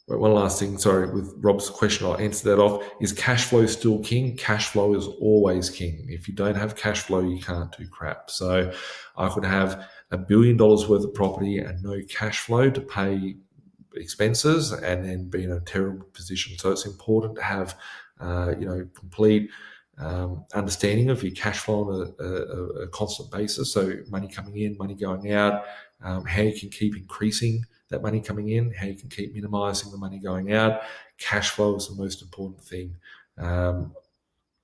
one last thing, sorry, with Rob's question, I'll answer that off. Is cash flow still king? Cash flow is always king. If you don't have cash flow, you can't do crap. So I could have $1 billion worth of property and no cash flow to pay expenses and then be in a terrible position. So it's important to have, complete understanding of your cash flow on a constant basis. So money coming in, money going out, how you can keep increasing that money coming in, how you can keep minimizing the money going out. Cash flow is the most important thing. I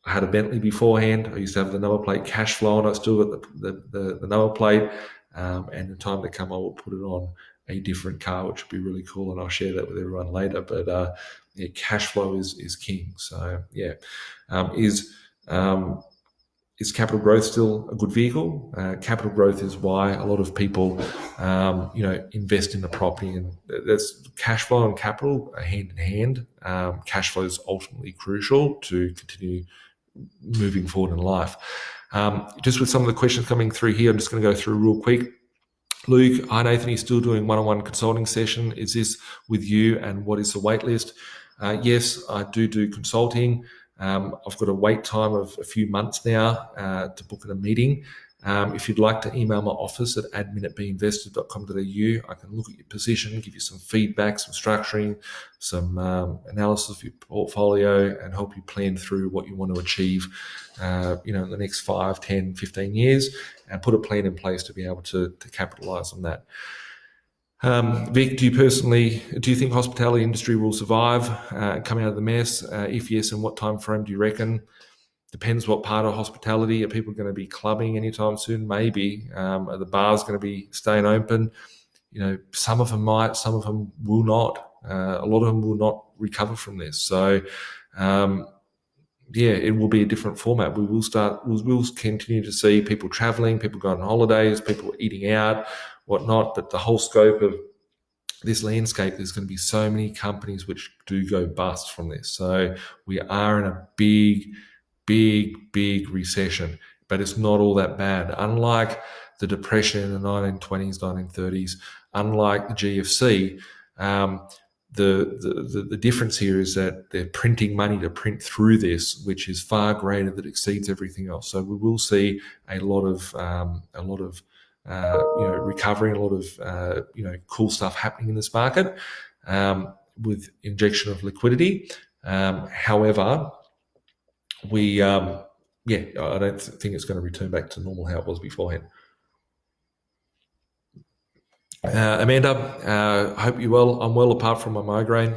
had a Bentley beforehand. I used to have the number plate cash flow, and I still got the number plate. and the time to come, I will put it on a different car, which would be really cool, and I'll share that with everyone later. But cash flow is king. So is capital growth still a good vehicle? Capital growth is why a lot of people, invest in the property, and that's cash flow and capital are hand in hand. Cash flow is ultimately crucial to continue moving forward in life. Just with some of the questions coming through here, I'm just going to go through real quick. Luke, hi Nathan, you're still doing one-on-one consulting session. Is this with you, and what is the wait list? Yes, I do consulting. I've got a wait time of a few months now to book in a meeting. If you'd like to email my office at admin@binvested.com.au, I can look at your position, give you some feedback, some structuring, some analysis of your portfolio, and help you plan through what you want to achieve in the next 5, 10, 15 years, and put a plan in place to be able to capitalize on that. Vic, do you think hospitality industry will survive, come out of the mess? If yes, in what time frame do you reckon? Depends what part of hospitality. Are people going to be clubbing anytime soon? Maybe. Are the bars going to be staying open? Some of them might, some of them will not. A lot of them will not recover from this. So, it will be a different format. We'll continue to see people traveling, people going on holidays, people eating out, whatnot. But the whole scope of this landscape, there's going to be so many companies which do go bust from this. So we are in a big recession, but it's not all that bad. Unlike the Depression in the 1920s, 1930s, unlike the GFC, the difference here is that they're printing money to print through this, which is far greater, that exceeds everything else. So we will see a lot of recovery, and a lot of cool stuff happening in this market with injection of liquidity. However, I don't think it's going to return back to normal how it was beforehand. Amanda, I hope you're well. I'm well, apart from my migraine.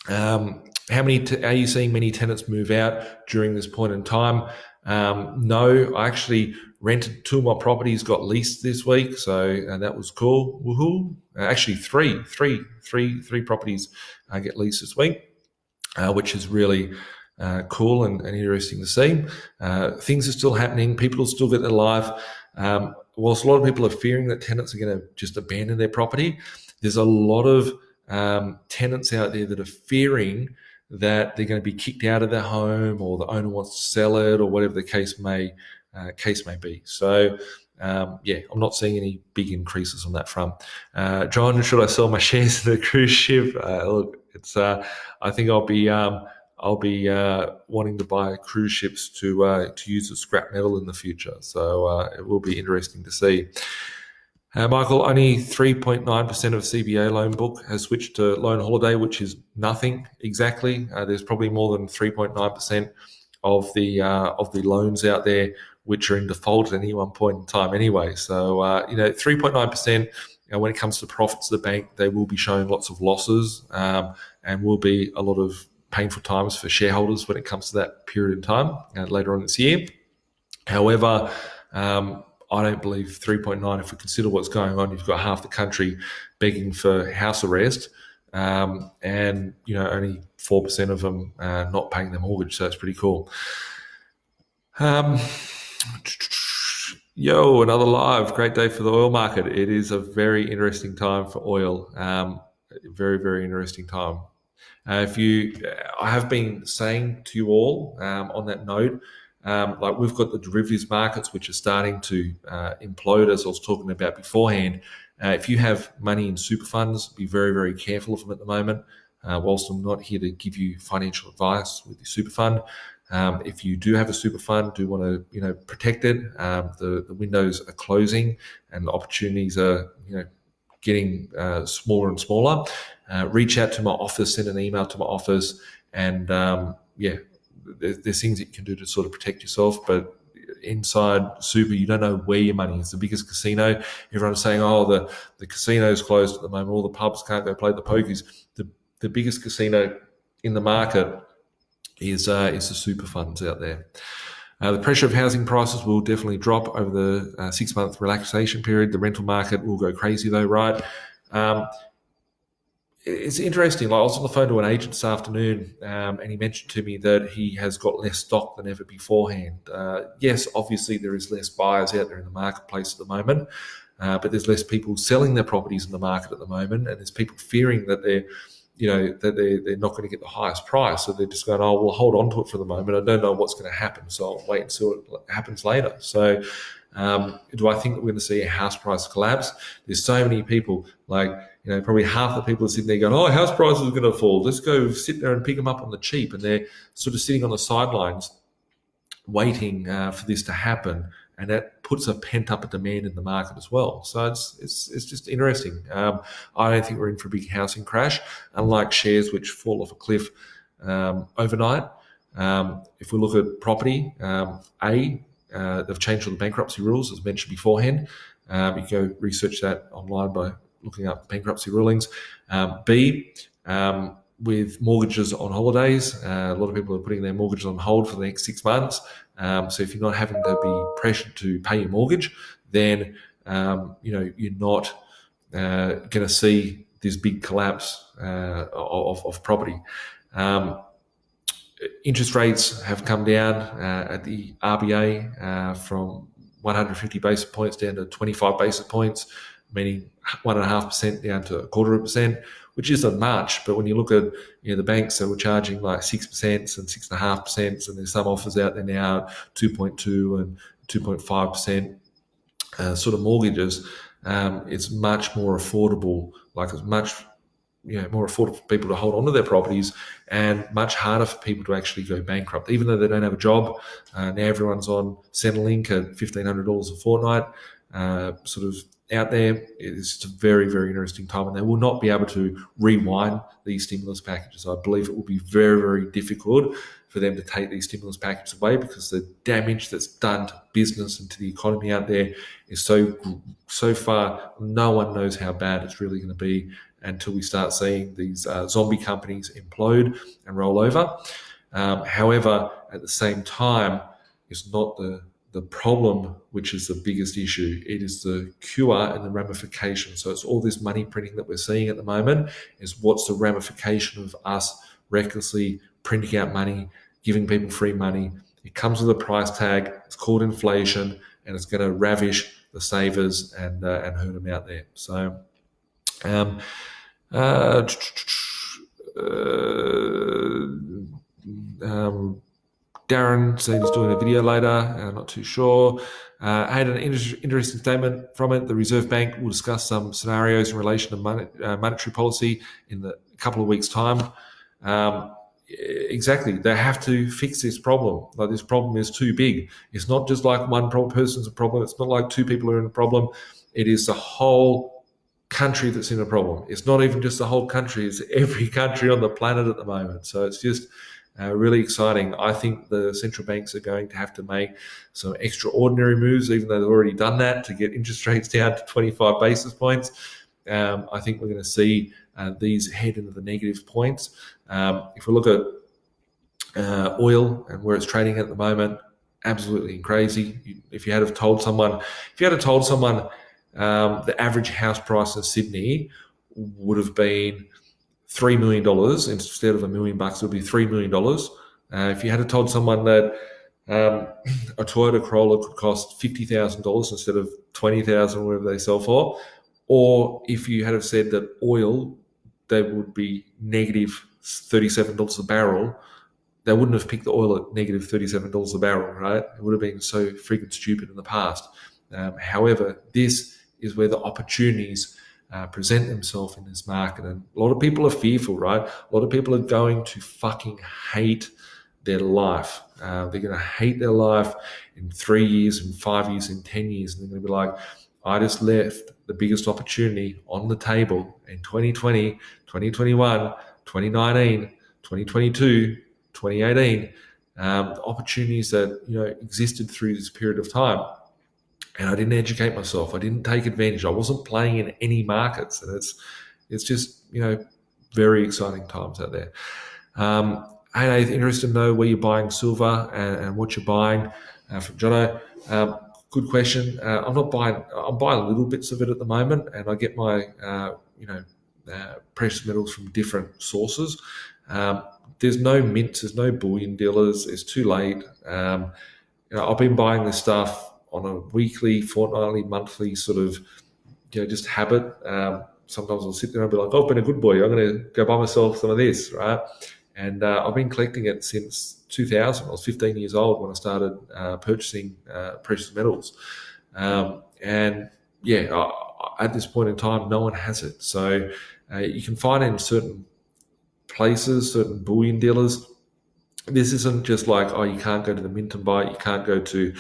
How many are you seeing many tenants move out during this point in time? No, I actually rented 2 of my properties, got leased this week, so that was cool. Woohoo! Actually, three properties get leased this week, which is really cool and interesting to see. Things are still happening. People will still get their life. Whilst a lot of people are fearing that tenants are going to just abandon their property, there's a lot of tenants out there that are fearing that they're going to be kicked out of their home, or the owner wants to sell it, or whatever the case may be. So, I'm not seeing any big increases on that front. John, should I sell my shares in the cruise ship? Look, it's. I think I'll be wanting to buy cruise ships to use as scrap metal in the future. So it will be interesting to see. Michael, only 3.9% of CBA loan book has switched to loan holiday, which is nothing exactly. There's probably more than 3.9% of the loans out there which are in default at any one point in time anyway. So 3.9%. When it comes to profits of the bank, they will be showing lots of losses, and will be a lot of painful times for shareholders when it comes to that period in time later on this year. However, I don't believe 3.9, if we consider what's going on. You've got half the country begging for house arrest, and only 4% of them not paying their mortgage. So it's pretty cool. Another live. Great day for the oil market. It is a very interesting time for oil. Very, very interesting time. I have been saying to you all on that note, we've got the derivatives markets which are starting to implode, as I was talking about beforehand. If you have money in super funds, be very, very careful of them at the moment. Whilst I'm not here to give you financial advice with your super fund, if you do have a super fund, do want to protect it. The windows are closing, and the opportunities are getting smaller and smaller. Reach out to my office, send an email to my office, and there's things that you can do to sort of protect yourself. But inside super, you don't know where your money is. The biggest casino, everyone's saying, the casino's closed at the moment, all the pubs can't go play the pokies. The biggest casino in the market is the super funds out there. The pressure of housing prices will definitely drop over the 6-month relaxation period. The rental market will go crazy though, right? It's interesting. Like I was on the phone to an agent this afternoon, and he mentioned to me that he has got less stock than ever beforehand. Yes, obviously there is less buyers out there in the marketplace at the moment, but there's less people selling their properties in the market at the moment, and there's people fearing that they're not going to get the highest price, so they're just going, oh, we'll hold on to it for the moment. I don't know what's going to happen, so I'll wait and see what happens later. So, do I think that we're going to see a house price collapse? There's so many people, like, probably half the people are sitting there going, oh, house prices are going to fall. Let's go sit there and pick them up on the cheap. And they're sort of sitting on the sidelines waiting for this to happen. And that puts a pent-up demand in the market as well. So it's just interesting. I don't think we're in for a big housing crash, unlike shares which fall off a cliff overnight. If we look at property, they've changed all the bankruptcy rules, as mentioned beforehand. You can go research that online by looking up bankruptcy rulings. B, with mortgages on holidays, a lot of people are putting their mortgages on hold for the next 6 months. So if you're not having to be pressured to pay your mortgage, then you're not going to see this big collapse of property. Interest rates have come down at the RBA from 150 basis points down to 25 basis points, meaning 1.5% down to 0.25%, which isn't much. But when you look at the banks that were charging like 6% and 6.5%, and there's some offers out there now 2.2 and 2.5% sort of mortgages, it's much more affordable. Like it's much more affordable for people to hold on to their properties, and much harder for people to actually go bankrupt. Even though they don't have a job, now everyone's on Centrelink at $1,500 a fortnight, sort of out there. It's just a very, very interesting time, and they will not be able to rewind these stimulus packages. I believe it will be very, very difficult for them to take these stimulus packages away, because the damage that's done to business and to the economy out there is so far, no one knows how bad it's really going to be until we start seeing these zombie companies implode and roll over. However, at the same time, it's not the problem which is the biggest issue. It is the cure and the ramification. So it's all this money printing that we're seeing at the moment is what's the ramification of us recklessly printing out money, giving people free money. It comes with a price tag. It's called inflation, and it's going to ravish the savers and hurt them out there. So Darren said he's doing a video later. I'm not too sure. I had an interesting statement from it. The Reserve Bank will discuss some scenarios in relation to monetary policy in a couple of weeks' time. Exactly. They have to fix this problem. Like, this problem is too big. It's not just like one person's a problem. It's not like two people are in a problem. It is the whole country that's in a problem. It's not even just the whole country. It's every country on the planet at the moment. So it's just really exciting. I think the central banks are going to have to make some extraordinary moves, even though they've already done that, to get interest rates down to 25 basis points. I think we're going to see these head into the negative points. If we look at oil and where it's trading at the moment, absolutely crazy. If you had told someone the average house price in Sydney would have been $3 million instead of $1 million, it would be $3 million. If you had told someone that a Toyota Corolla could cost $50,000 instead of $20,000, whatever they sell for, or if you had said that oil, they would be negative $37 a barrel, they wouldn't have picked the oil at negative $37 a barrel, right? It would have been so freaking stupid in the past. However, this is where the opportunities present themselves in this market. And a lot of people are fearful, right? A lot of people are going to fucking hate their life. They're going to hate their life in 3 years, in 5 years, in 10 years. And they're going to be like, I just left the biggest opportunity on the table in 2020, 2021, 2019, 2022, 2018, the opportunities that existed through this period of time. And I didn't educate myself. I didn't take advantage. I wasn't playing in any markets. And it's just, very exciting times out there. Hey, Nathan, interested to know where you're buying silver and what you're buying from Jono. Good question. I'm not buying. I'm buying little bits of it at the moment, and I get my precious metals from different sources. Um, there's no mints. There's no bullion dealers. It's too late. I've been buying this stuff on a weekly, fortnightly, monthly sort of just habit. Sometimes I'll sit there and be like, "Oh, I've been a good boy. I'm going to go buy myself some of this," right? And I've been collecting it since 2000. I was 15 years old when I started purchasing precious metals. And yeah, at this point in time, no one has it. So you can find it in certain places, certain bullion dealers. This isn't just like, oh, you can't go to the mint and buy it. You can't go to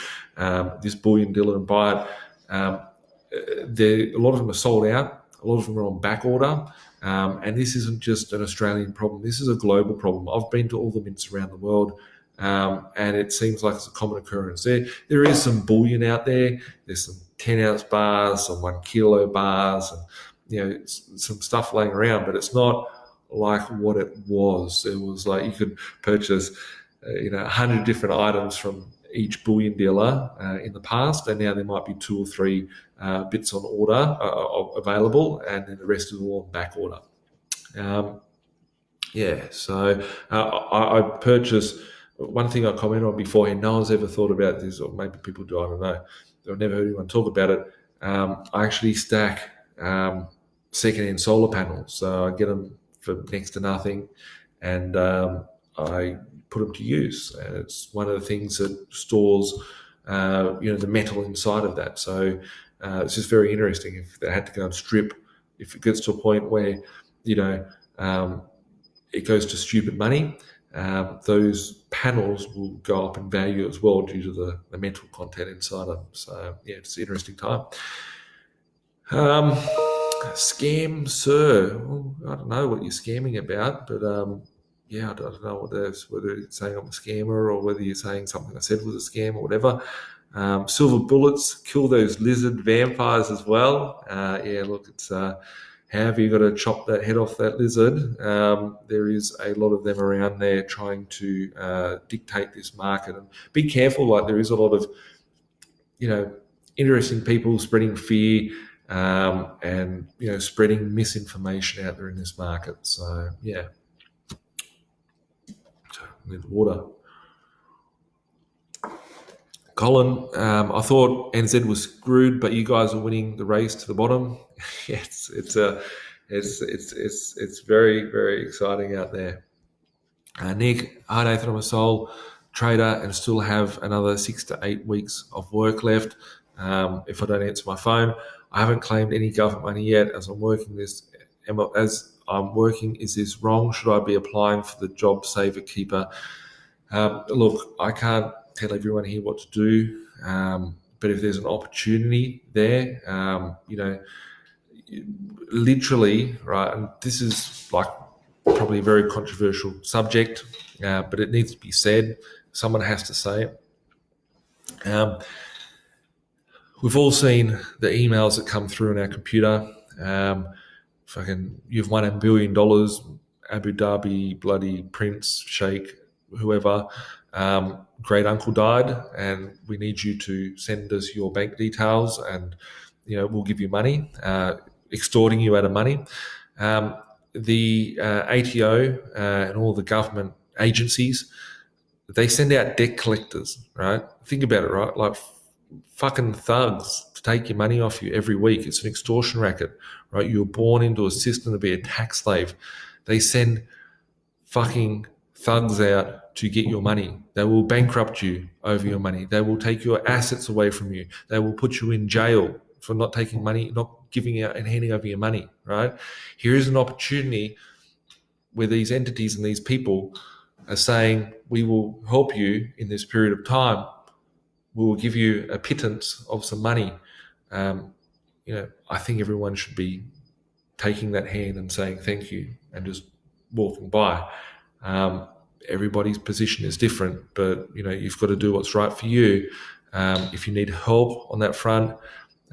this bullion dealer and buy it. A lot of them are sold out. A lot of them are on back order. And this isn't just an Australian problem. This is a global problem. I've been to all the mints around the world, and it seems like it's a common occurrence. There is some bullion out there. There's some 10-ounce bars, some 1 kilo bars, and some stuff laying around. But it's not like what it was. It was like you could purchase 100 different items from each bullion dealer in the past, and now there might be 2 or 3 bits on order available, and then the rest is all on back order. So I purchased one thing I commented on beforehand. No one's ever thought about this, or maybe people do. I don't know. I've never heard anyone talk about it. I actually stack second-hand solar panels, so I get them for next to nothing, and I put them to use. And it's one of the things that stores, the metal inside of that. So it's just very interesting. If they had to go and strip, if it gets to a point where, it goes to stupid money, those panels will go up in value as well due to the metal content inside them. So yeah, it's an interesting time. Scam, sir. Well, I don't know what you're scamming about, but I don't know whether you're saying I'm a scammer or whether you're saying something I said was a scam or whatever. Silver bullets, kill those lizard vampires as well. It's how have you got to chop that head off that lizard? There is a lot of them around there trying to dictate this market. And be careful, like there is a lot of, interesting people spreading fear and spreading misinformation out there in this market. So yeah. Need water. Colin, I thought NZ was screwed, but you guys are winning the race to the bottom. It's very, very exciting out there. Nick, hi Nathan, I'm a sole trader and still have another 6 to 8 weeks of work left. If I don't answer my phone, I haven't claimed any government money yet. As I'm working, is this wrong? Should I be applying for the Job Saver Keeper? Look, I can't tell everyone here what to do, but if there's an opportunity there, literally, right, and this is like probably a very controversial subject, but it needs to be said. Someone has to say it. We've all seen the emails that come through on our computer. You've won $1 billion, Abu Dhabi, bloody Prince, Sheikh, whoever, great uncle died, and we need you to send us your bank details, and we'll give you money, extorting you out of money. The ATO and all the government agencies, they send out debt collectors, right? Think about it, right? Like fucking thugs to take your money off you every week. It's an extortion racket, right? You're born into a system to be a tax slave. They send fucking thugs out to get your money. They will bankrupt you over your money. They will take your assets away from you. They will put you in jail for not taking money, not giving out and handing over your money, right? Here is an opportunity where these entities and these people are saying, we will help you in this period of time. We will give you a pittance of some money. I think everyone should be taking that hand and saying thank you and just walking by. Everybody's position is different, but you've got to do what's right for you. If you need help on that front,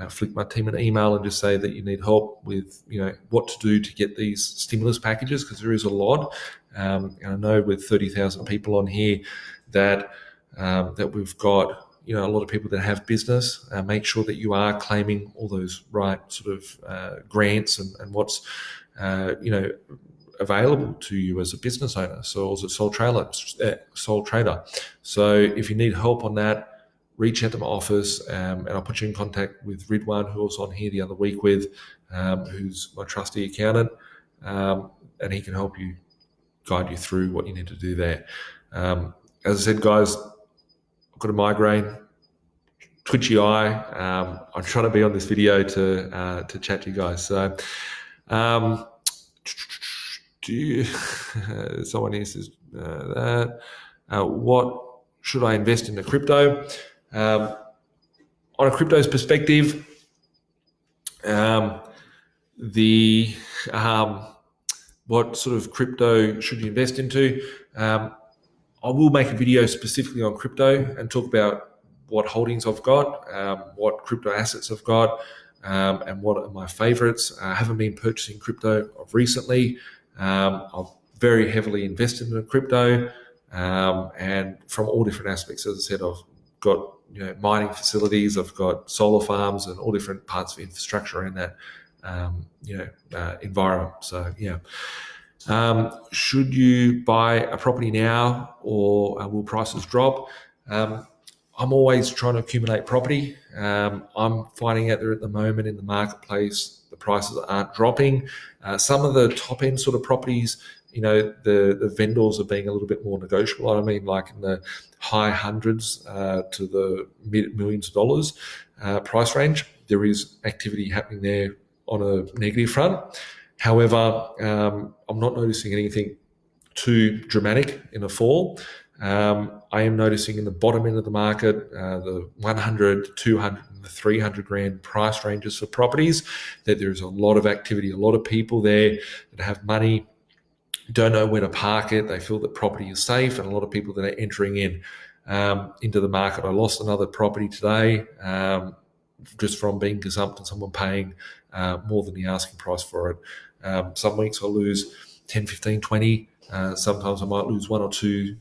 flick my team an email and just say that you need help with what to do to get these stimulus packages, because there is a lot. And I know with 30,000 people on here that we've got a lot of people that have business. Make sure that you are claiming all those right sort of grants and what's available to you as a business owner, so as a sole trader. So if you need help on that, reach out to my office, and I'll put you in contact with Ridwan, who I was on here the other week with, who's my trustee accountant, and he can help you, guide you through what you need to do there. As I said, guys, I've got a migraine, twitchy eye. I'm trying to be on this video to chat to you guys. So, someone here says that. What should I invest in the crypto? On a crypto's perspective, what sort of crypto should you invest into? I will make a video specifically on crypto and talk about what holdings I've got, what crypto assets I've got, and what are my favorites. I haven't been purchasing crypto recently. I've very heavily invested in crypto, and from all different aspects. As I said, I've got mining facilities, I've got solar farms, and all different parts of infrastructure in that environment. So should you buy a property now, or will prices drop? I'm always trying to accumulate property. I'm finding out there at the moment in the marketplace, the prices aren't dropping. Some of the top end sort of properties, the vendors are being a little bit more negotiable. I mean, like in the high hundreds to the mid millions of dollars price range. There is activity happening there on a negative front. However, I'm not noticing anything too dramatic in a fall. I am noticing in the bottom end of the market, the 100, 200, and the 300 grand price ranges for properties, that there's a lot of activity, a lot of people there that have money, don't know where to park it. They feel that property is safe, and a lot of people that are entering into the market. I lost another property today just from being gazumped and someone paying more than the asking price for it. Some weeks I lose 10, 15, 20. Sometimes I might lose one or two.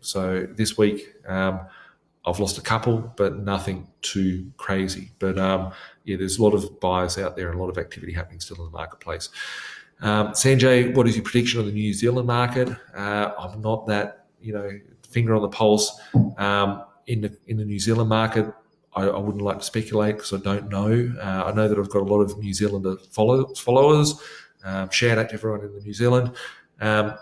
So this week I've lost a couple, but nothing too crazy. But there's a lot of buyers out there and a lot of activity happening still in the marketplace. Sanjay, what is your prediction of the New Zealand market? I'm not that, finger on the pulse. In the New Zealand market, I wouldn't like to speculate because I don't know. I know that I've got a lot of New Zealander followers. Shout out to everyone in New Zealand. Maybe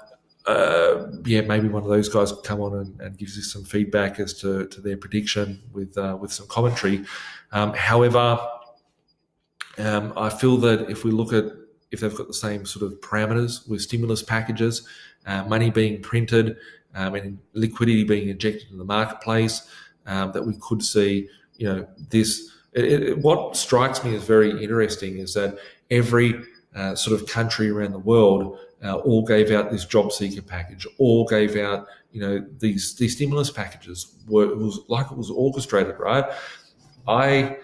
one of those guys could come on and gives us some feedback as to their prediction with some commentary. However, I feel that if we look at if they've got the same sort of parameters with stimulus packages, money being printed, and liquidity being injected in the marketplace, that we could see, this. What strikes me as very interesting is that every sort of country around the world all gave out this job seeker package, all gave out, these stimulus packages. It was orchestrated, right? I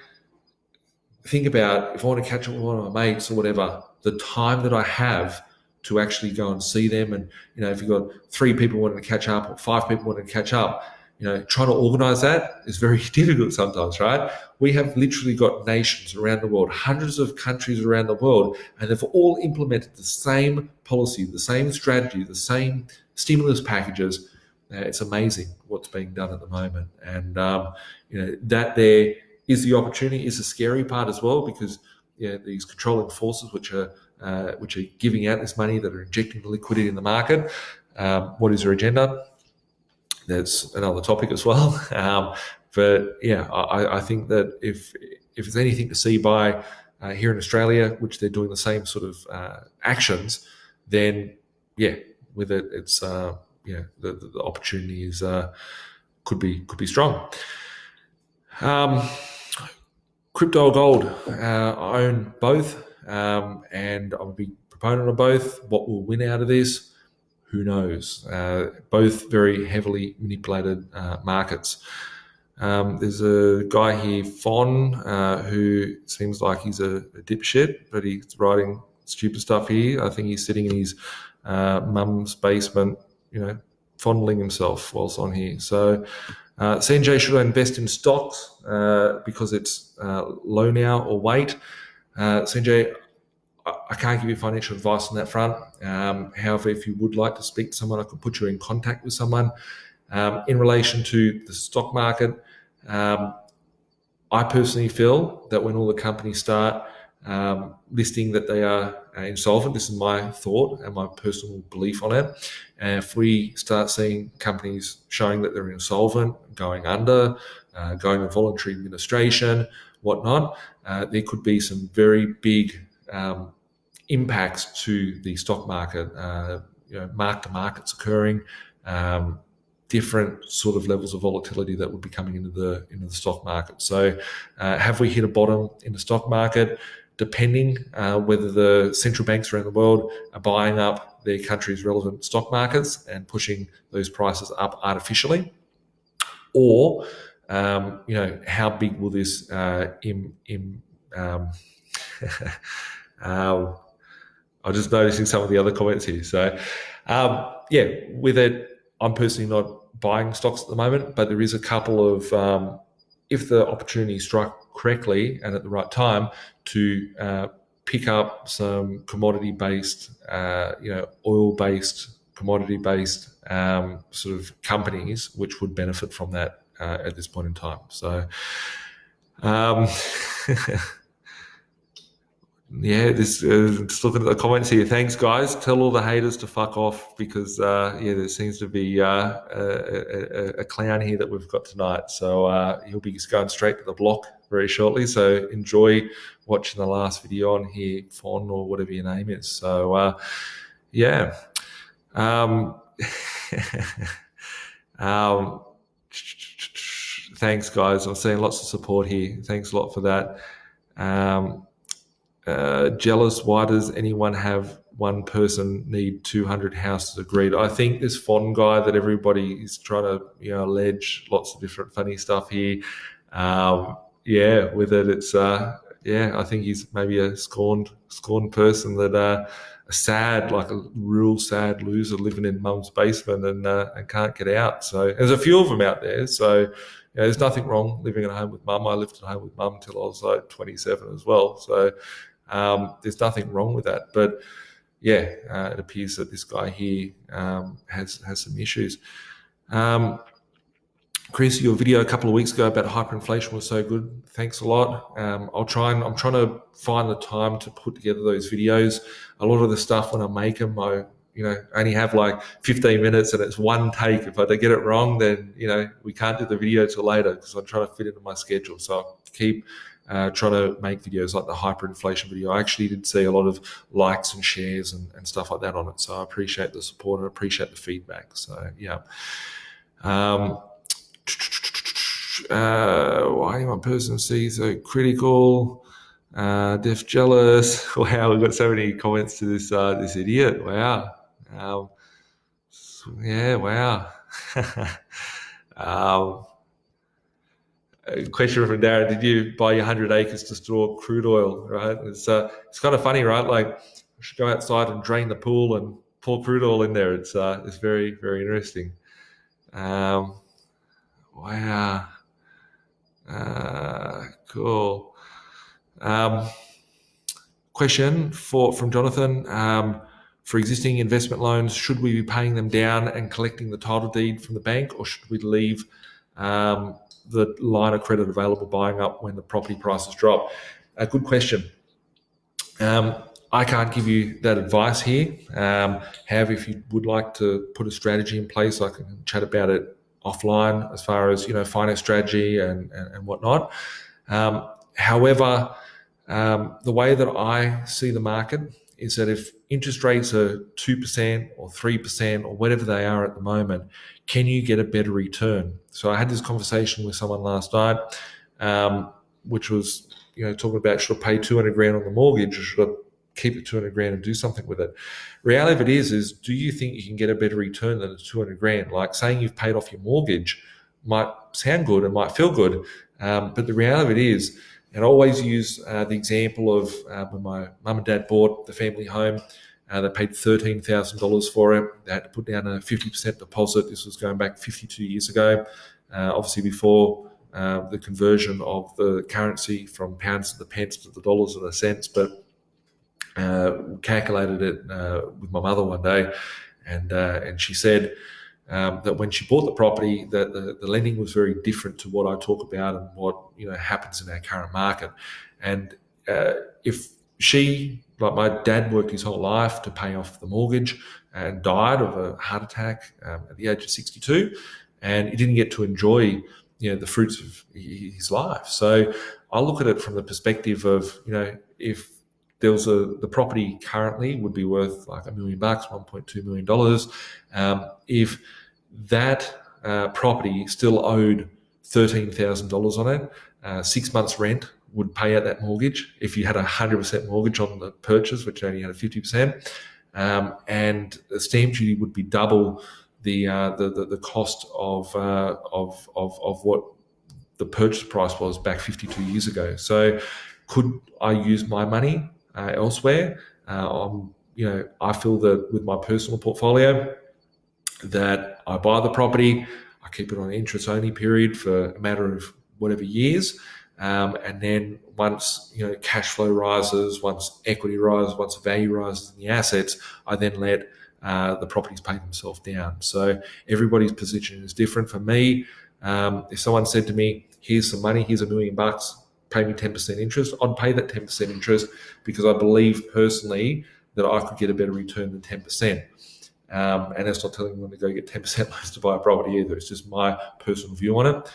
think about if I want to catch up with one of my mates or whatever, the time that I have to actually go and see them, and if you've got 3 people wanting to catch up or 5 people wanting to catch up, trying to organise that is very difficult sometimes, right? We have literally got nations around the world, hundreds of countries around the world, and they've all implemented the same policy, the same strategy, the same stimulus packages. It's amazing what's being done at the moment, and that there is the opportunity, is the scary part as well, because these controlling forces which are giving out this money, that are injecting the liquidity in the market. What is their agenda? That's another topic as well. I think that if there's anything to see by here in Australia, which they're doing the same sort of actions, then with it, it's the opportunity is could be strong. Crypto or gold, I own both, and I'll be proponent of both. What will win out of this? Who knows? Both very heavily manipulated markets. There's a guy here, Fon, who seems like he's a dipshit, but he's writing stupid stuff here. I think he's sitting in his mum's basement, fondling himself whilst on here. So, CNJ, should I invest in stocks because it's low now or wait? CNJ, I can't give you financial advice on that front. However, if you would like to speak to someone, I could put you in contact with someone. In relation to the stock market, I personally feel that when all the companies start listing that they are insolvent, this is my thought and my personal belief on it. And if we start seeing companies showing that they're insolvent, going under, going to voluntary administration, whatnot, there could be some very big impacts to the stock market. Mark-to-markets occurring. Different sort of levels of volatility that would be coming into the stock market. So, have we hit a bottom in the stock market? Depending whether the central banks around the world are buying up their country's relevant stock markets and pushing those prices up artificially, or how big will this I'm just noticing some of the other comments here. So, with it, I'm personally not buying stocks at the moment, but there is a couple of, if the opportunity is struck correctly and at the right time, to pick up some commodity-based, oil-based, commodity-based sort of companies which would benefit from that at this point in time. So, just looking at the comments here. Thanks, guys. Tell all the haters to fuck off because, there seems to be a clown here that we've got tonight. So he'll be going straight to the block very shortly. So enjoy watching the last video on here, Fon, or whatever your name is. So, thanks, guys. I'm seeing lots of support here. Thanks a lot for that. Jealous, why does anyone have one person need 200 houses? Agreed. I think this Fon guy that everybody is trying to allege lots of different funny stuff here. With it, it's I think he's maybe a scorned person that a sad, like a real sad loser living in mum's basement and can't get out. So there's a few of them out there. So there's nothing wrong living at home with mum. I lived at home with mum till I was like 27 as well. So there's nothing wrong with that. But it appears that this guy here has some issues. Chris, your video a couple of weeks ago about hyperinflation was so good. Thanks a lot. I'm trying to find the time to put together those videos. A lot of the stuff when I make them, I only have like 15 minutes and it's one take. If I get it wrong, then we can't do the video till later because I'm trying to fit into my schedule. So I keep trying to make videos like the hyperinflation video. I actually did see a lot of likes and shares and stuff like that on it. So I appreciate the support and appreciate the feedback. So why my person C so critical? Def jealous. Wow, we've got so many comments to this idiot. Wow. Wow. Question from Darren: did you buy your 100 acres to store crude oil? Right. It's kind of funny, right? Like, I should go outside and drain the pool and pour crude oil in there. It's very, very interesting. Wow. Cool. Question from Jonathan. For existing investment loans, should we be paying them down and collecting the title deed from the bank, or should we leave the line of credit available buying up when the property prices drop? A good question. I can't give you that advice here. However, if you would like to put a strategy in place, I can chat about it offline as far as finance strategy and whatnot. However, the way that I see the market is that if interest rates are 2% or 3% or whatever they are at the moment, can you get a better return? So I had this conversation with someone last night, which was talking about, should I pay 200 grand on the mortgage or should I keep it 200 grand and do something with it? Reality of it is do you think you can get a better return than the 200 grand? Like saying you've paid off your mortgage, might sound good and might feel good, but the reality of it is, and I always use the example of when my mum and dad bought the family home. They paid $13,000 for it. They had to put down a 50% deposit. This was going back 52 years ago, obviously before the conversion of the currency from pounds to the pence to the dollars and the cents. But calculated it with my mother one day, and she said that when she bought the property, that the lending was very different to what I talk about and what happens in our current market. And if she, like my dad, worked his whole life to pay off the mortgage and died of a heart attack at the age of 62, and he didn't get to enjoy the fruits of his life. So I look at it from the perspective of if there was the property currently would be worth like $1 million, $1.2 million. If that property still owed $13,000 on it, 6 months rent would pay out that mortgage. If you had a 100% mortgage on the purchase, which only had a 50%, and the stamp duty would be double the cost of what the purchase price was back 52 years ago. So could I use my money elsewhere? I feel that with my personal portfolio, that I buy the property, I keep it on an interest-only period for a matter of whatever years, and then once cash flow rises, once equity rises, once value rises in the assets, I then let the properties pay themselves down. So everybody's position is different. For me, if someone said to me, "Here's some money, here's $1 million, pay me 10% interest," I'd pay that 10% interest because I believe personally that I could get a better return than 10%. And that's not telling anyone to go get 10% loans to buy a property either. It's just my personal view on it.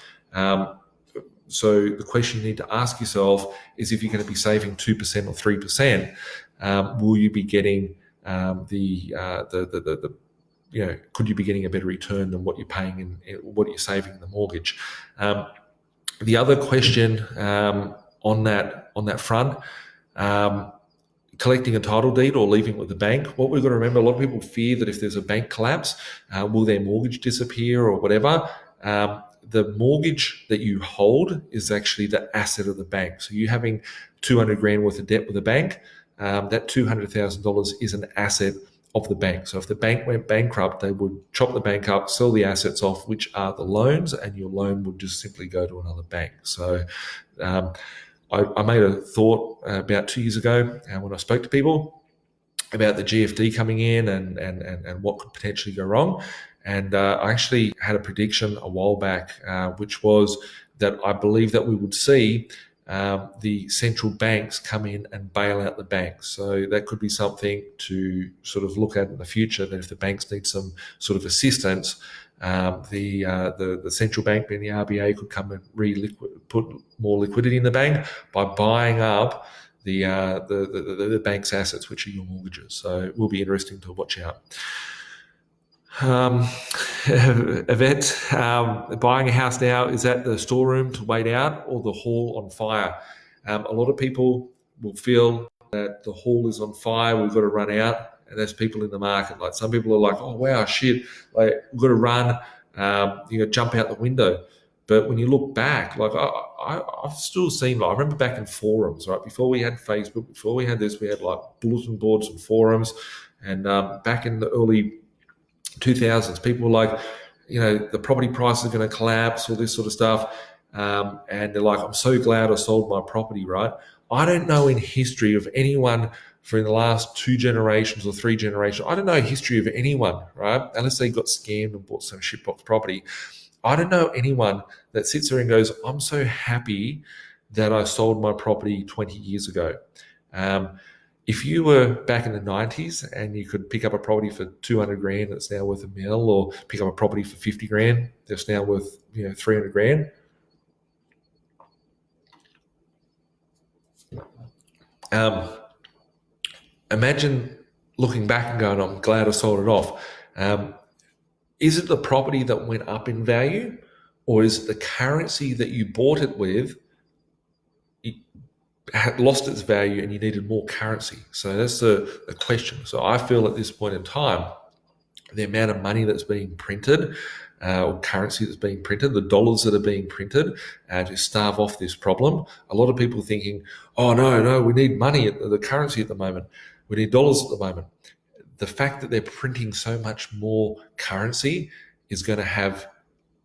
So the question you need to ask yourself is, if you're going to be saving 2% or 3%, will you be getting could you be getting a better return than what you're paying and what you're saving in the mortgage? The other question on that front, collecting a title deed or leaving it with the bank. What we've got to remember, a lot of people fear that if there's a bank collapse, will their mortgage disappear or whatever? The mortgage that you hold is actually the asset of the bank. So you having 200 grand worth of debt with a bank, that $200,000 is an asset of the bank. So if the bank went bankrupt, they would chop the bank up, sell the assets off, which are the loans, and your loan would just simply go to another bank. So I made a thought about 2 years ago when I spoke to people about the GFD coming in and what could potentially go wrong. And I actually had a prediction a while back, which was that I believe that we would see the central banks come in and bail out the banks. So that could be something to sort of look at in the future, that if the banks need some sort of assistance, the central bank, being the RBA, could come and put more liquidity in the bank by buying up the bank's assets, which are your mortgages. So it will be interesting to watch out. Yvette, buying a house now, is that the storeroom to wait out or the hall on fire? A lot of people will feel that the hall is on fire, we've got to run out, and there's people in the market. Like some people are like, "Oh wow, shit, like we've got to run, jump out the window." But when you look back, like I've still seen, like I remember back in forums, right? Before we had Facebook, before we had this, we had like bulletin boards and forums, and back in the early 2000s, people were like, the property price is going to collapse, all this sort of stuff. And they're like, "I'm so glad I sold my property," right? I don't know in history of anyone for the last 2 generations or 3 generations. I don't know history of anyone, right? Unless they got scammed and bought some shitbox property. I don't know anyone that sits there and goes, "I'm so happy that I sold my property 20 years ago." If you were back in the 90s and you could pick up a property for 200 grand that's now worth $1 million, or pick up a property for 50 grand that's now worth 300 grand, imagine looking back and going, "I'm glad I sold it off." Is it the property that went up in value, or is it the currency that you bought it with had lost its value and you needed more currency? So that's the question. So I feel at this point in time, the amount of money that's being printed or currency that's being printed, the dollars that are being printed, to starve off this problem. A lot of people thinking, oh, no, we need money, the currency at the moment. We need dollars at the moment. The fact that they're printing so much more currency is going to have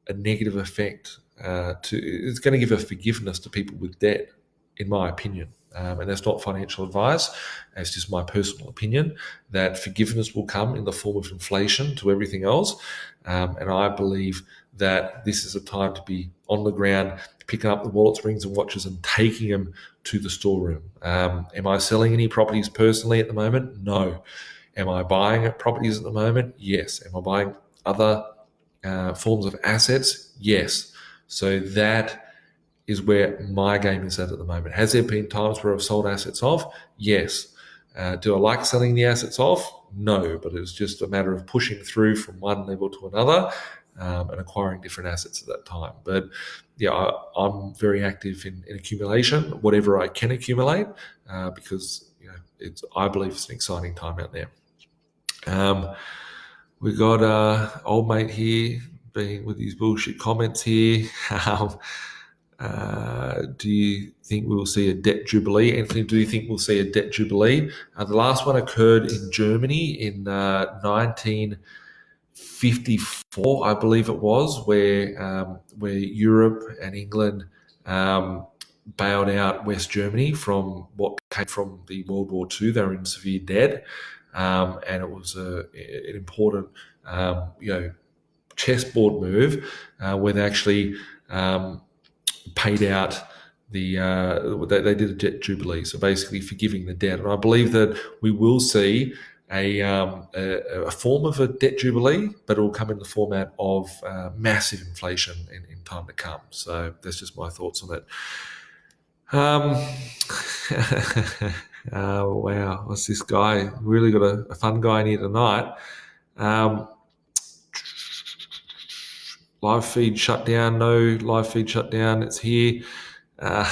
a negative effect. It's going to give a forgiveness to people with debt, in my opinion. And that's not financial advice. It's just my personal opinion that forgiveness will come in the form of inflation to everything else. And I believe that this is a time to be on the ground, picking up the wallets, rings, and watches and taking them to the storeroom. Am I selling any properties personally at the moment? No. Am I buying properties at the moment? Yes. Am I buying other forms of assets? Yes. So that is where my game is at the moment. Has there been times where I've sold assets off? Yes. Do I like selling the assets off? No, but it's just a matter of pushing through from one level to another and acquiring different assets at that time. But yeah, I'm very active in accumulation, whatever I can accumulate, because I believe it's an exciting time out there. We got old mate here being with these bullshit comments here. Do you think we'll see a debt jubilee? Anthony, do you think we'll see a debt jubilee? The last one occurred in Germany in 1954, I believe it was, where Europe and England bailed out West Germany from what came from the World War II. They were in severe debt, and it was an important, chessboard move where they actually paid out they did a debt jubilee, so basically forgiving the debt. And I believe that we will see a form of a debt jubilee, but it will come in the format of massive inflation in time to come. So that's just my thoughts on it. Wow, what's this guy? Really got a fun guy in here tonight. Live feed shut down. No live feed shut down. It's here. Yeah,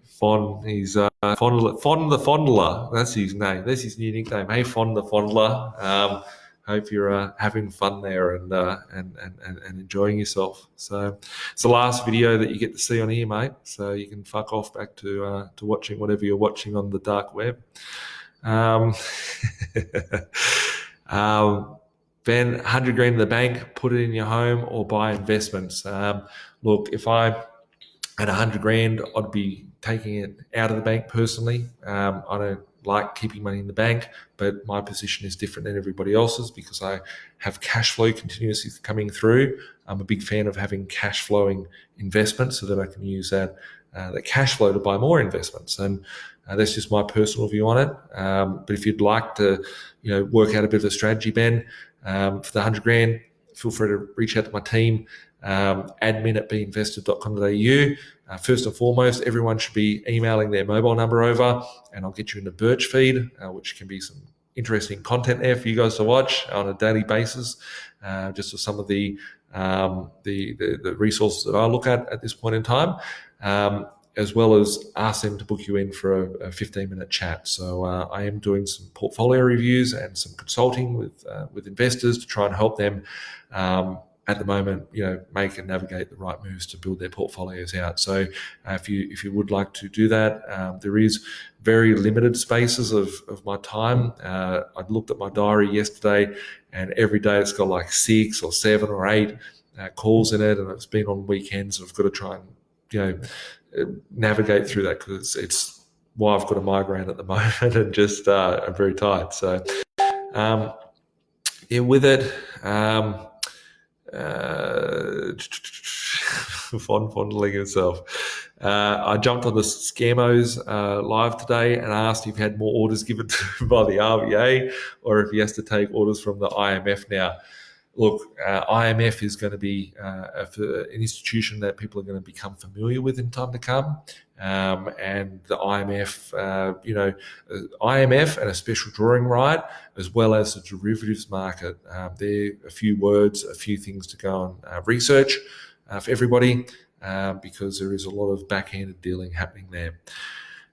Fon. He's Fon the Fondler. That's his name. That's his new nickname. Hey, Fon the Fondler. Hope you're having fun there and enjoying yourself. So it's the last video that you get to see on here, mate. So you can fuck off back to watching whatever you're watching on the dark web. Ben, 100 grand in the bank, put it in your home or buy investments. Look, if I had 100 grand, I'd be taking it out of the bank personally. I don't like keeping money in the bank, but my position is different than everybody else's because I have cash flow continuously coming through. I'm a big fan of having cash flowing investments so that I can use that cash flow to buy more investments. And that's just my personal view on it. But if you'd like to, work out a bit of a strategy, Ben, for the 100 grand, feel free to reach out to my team, admin at B.Invested.com.au. First and foremost, everyone should be emailing their mobile number over, and I'll get you in the Burch feed, which can be some interesting content there for you guys to watch on a daily basis, just for some of the resources that I look at this point in time. As well as ask them to book you in for a 15-minute chat. So I am doing some portfolio reviews and some consulting with investors to try and help them at the moment, make and navigate the right moves to build their portfolios out. So if you would like to do that, there is very limited spaces of my time. I looked at my diary yesterday, and every day it's got like 6 or 7 or 8 calls in it, and it's been on weekends. I've got to try and navigate through that because it's why I've got a migraine at the moment and just I'm very tired. So with it, fondling himself. I jumped on the Scamos live today and asked if he had more orders given to him by the RBA or if he has to take orders from the IMF now. Look, IMF is going to be an institution that people are going to become familiar with in time to come. And the IMF, IMF and a special drawing right, as well as the derivatives market. There are a few words, a few things to go and research for everybody, because there is a lot of backhanded dealing happening there.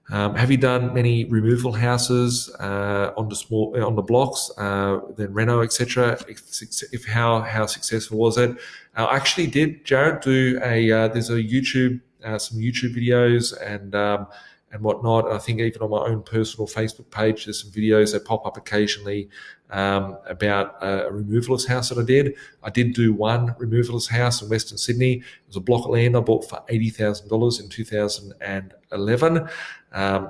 Have you done many removal houses on the blocks, then reno, etc.? If how successful was it? I actually did, Jared, do there's a YouTube some YouTube videos and whatnot. I think even on my own personal Facebook page, there's some videos that pop up occasionally about a removalist house that I did. I did do one removalist house in Western Sydney. It was a block of land I bought for $80,000 in 2011.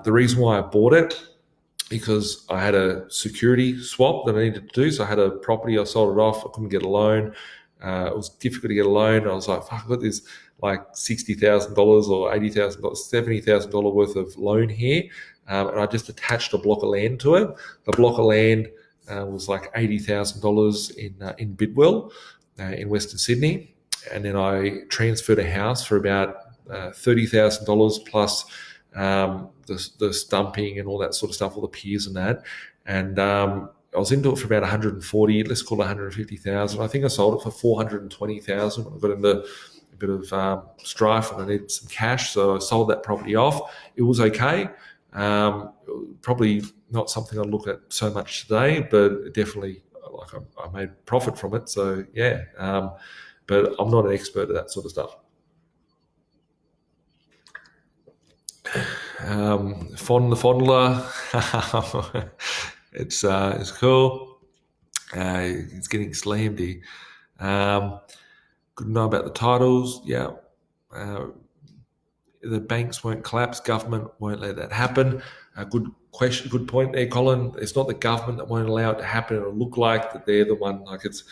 The reason why I bought it, because I had a security swap that I needed to do. So I had a property, I sold it off, I couldn't get a loan. It was difficult to get a loan. I was like, fuck, I've got this like $60,000 or $80,000, $70,000 worth of loan here. And I just attached a block of land to it. The block of land was like $80,000 in Bidwell in Western Sydney. And then I transferred a house for about $30,000 plus the stumping and all that sort of stuff, all the piers and that. And I was into it for about 140, let's call it 150,000. I think I sold it for 420,000 when I got into a bit of strife and I needed some cash. So I sold that property off. It was okay. Probably not something I look at so much today, but definitely like I made profit from it. So yeah, but I'm not an expert at that sort of stuff. The Fondler, it's cool. It's getting slammed here. Good to know about the titles. Yeah. The banks won't collapse. Government won't let that happen. Good question. Good point there, Colin. It's not the government that won't allow it to happen. It'll look like that they're the one. Like it's,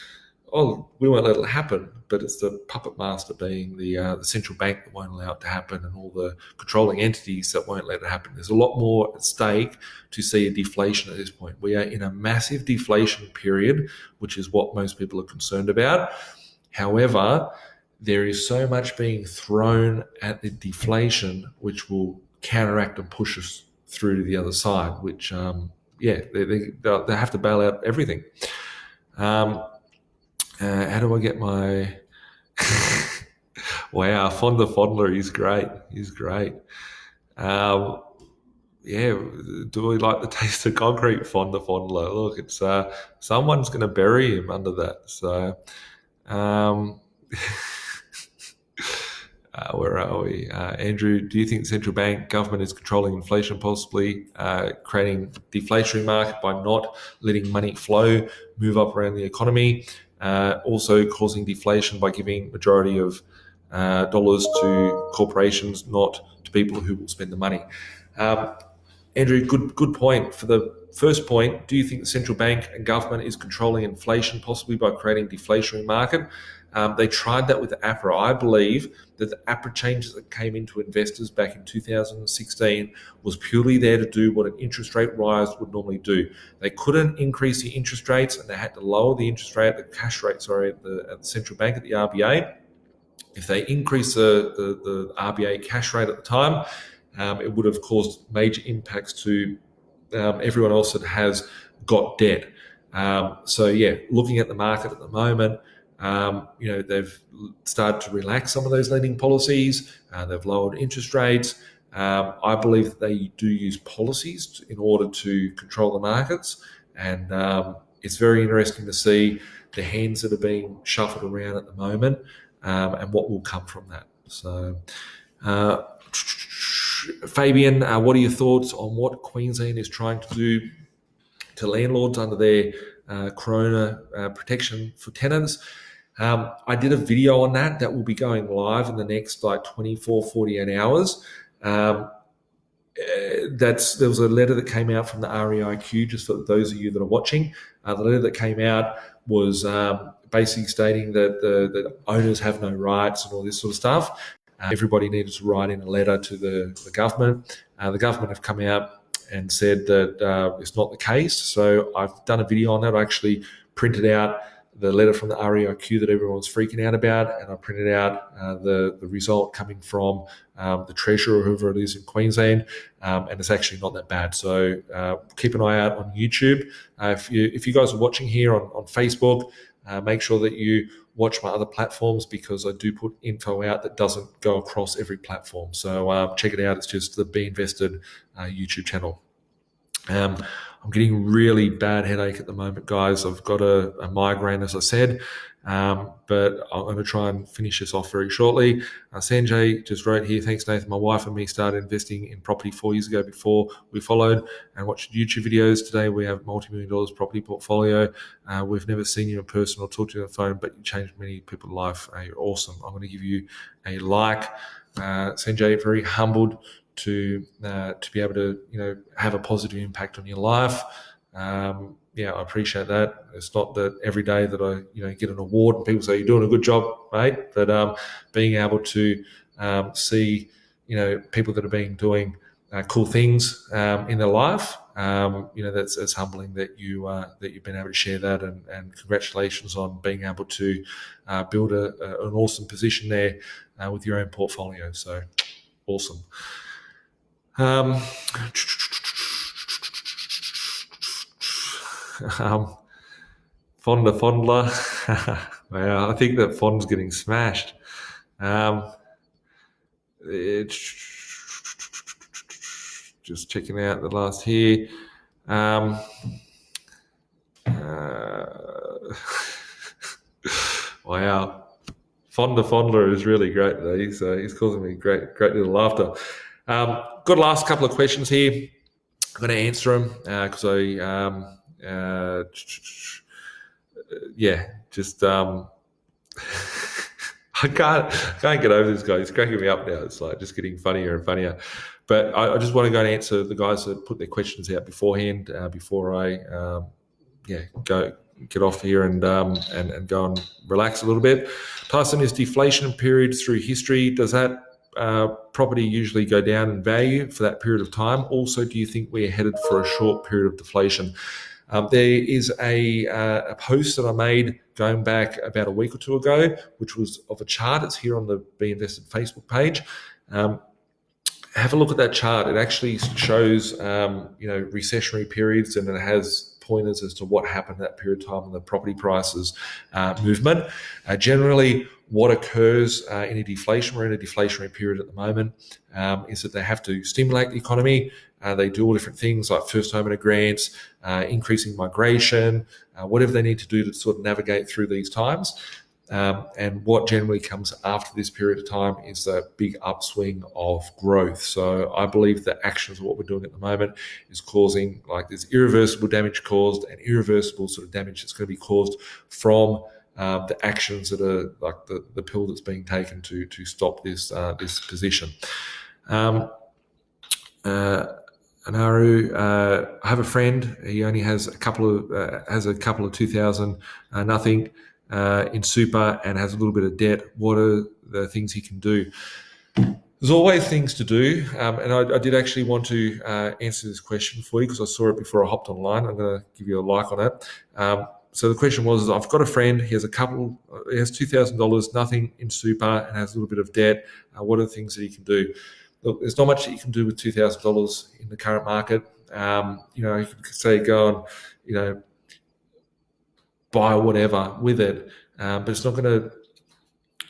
oh, we won't let it happen. But it's the puppet master being the central bank that won't allow it to happen, and all the controlling entities that won't let it happen. There's a lot more at stake to see a deflation at this point. We are in a massive deflation period, which is what most people are concerned about. However, there is so much being thrown at the deflation, which will counteract and push us through to the other side, which, they have to bail out everything. How do I get my... Wow, Fondler is great. He's great. Do we like the taste of concrete, Fondler? Look, it's someone's going to bury him under that. So... where are we? Andrew, do you think the central bank government is controlling inflation, possibly creating deflationary market by not letting money flow, move up around the economy, also causing deflation by giving majority of dollars to corporations, not to people who will spend the money? Andrew, good point. For the first point, do you think the central bank and government is controlling inflation, possibly by creating deflationary market? They tried that with the APRA. I believe that the APRA changes that came into investors back in 2016 was purely there to do what an interest rate rise would normally do. They couldn't increase the interest rates, and they had to lower the interest rate, the cash rate, at the central bank, at the RBA. If they increased the RBA cash rate at the time, it would have caused major impacts to everyone else that has got debt. Looking at the market at the moment, they've started to relax some of those lending policies. They've lowered interest rates. I believe that they do use policies in order to control the markets. And it's very interesting to see the hands that are being shuffled around at the moment and what will come from that. So, Fabian, what are your thoughts on what Queensland is trying to do to landlords under their corona protection for tenants? I did a video on that will be going live in the next 24, 48 hours. There was a letter that came out from the REIQ, just for those of you that are watching. The letter that came out was basically stating that the owners have no rights and all this sort of stuff. Everybody needed to write in a letter to the government. The government have come out and said that it's not the case. So I've done a video on that. I actually printed out the letter from the REIQ that everyone's freaking out about, and I printed out the result coming from the treasurer or whoever it is in Queensland, and it's actually not that bad. So keep an eye out on YouTube. If you guys are watching here on Facebook, Make sure that you watch my other platforms, because I do put info out that doesn't go across every platform. So check it out. It's just the B.Invested YouTube channel. I'm getting really bad headache at the moment, guys. I've got a migraine, as I said, but I'm going to try and finish this off very shortly. Sanjay just wrote here, thanks, Nathan. My wife and me started investing in property 4 years ago before we followed and watched YouTube videos. Today we have multi-million dollars property portfolio. We've never seen you in person or talked to you on the phone, but you changed many people's life. You're awesome. I'm going to give you a like. Sanjay, very humbled to be able to have a positive impact on your life. I appreciate that. It's not that every day that I get an award and people say you're doing a good job, mate. But being able to see people that have been doing cool things in their life, that's humbling that you've been able to share that, and congratulations on being able to build an awesome position there with your own portfolio. So awesome. Fondler. Well, I think that Fond's getting smashed. Just checking out the last here. Wow. Fondler is really great today. He's causing me great little laughter. Got a last couple of questions here. I'm going to answer them because I can't get over this guy. He's cracking me up now. It's like just getting funnier and funnier. But I just want to go and answer the guys that put their questions out beforehand before I go get off here and go and relax a little bit. Tyson, is deflation periods through history, does that property usually go down in value for that period of time? Also, do you think we're headed for a short period of deflation? There is a post that I made going back about a week or two ago, which was of a chart. It's here on the B.Invested Facebook page. Have a look at that chart. It actually shows recessionary periods, and it has pointers as to what happened at that period of time in the property prices movement. Generally, what occurs in a deflation, we're in a deflationary period at the moment, is that they have to stimulate the economy. They do all different things like first homeowner grants, increasing migration, whatever they need to do to sort of navigate through these times. And what generally comes after this period of time is a big upswing of growth. So I believe the actions of what we're doing at the moment is causing, like, there's irreversible damage caused and irreversible sort of damage that's going to be caused from the actions that are like the pill that's being taken to stop this position. Anaru, I have a friend. He only has a couple of 2,000 nothing in super and has a little bit of debt. What are the things he can do? There's always things to do, and I did actually want to answer this question for you because I saw it before I hopped online. I'm going to give you a like on it. So the question was, I've got a friend, he has $2,000, nothing in super, and has a little bit of debt. What are the things that he can do? Look, there's not much that you can do with $2,000 in the current market. You could say go and, buy whatever with it, but it's not going to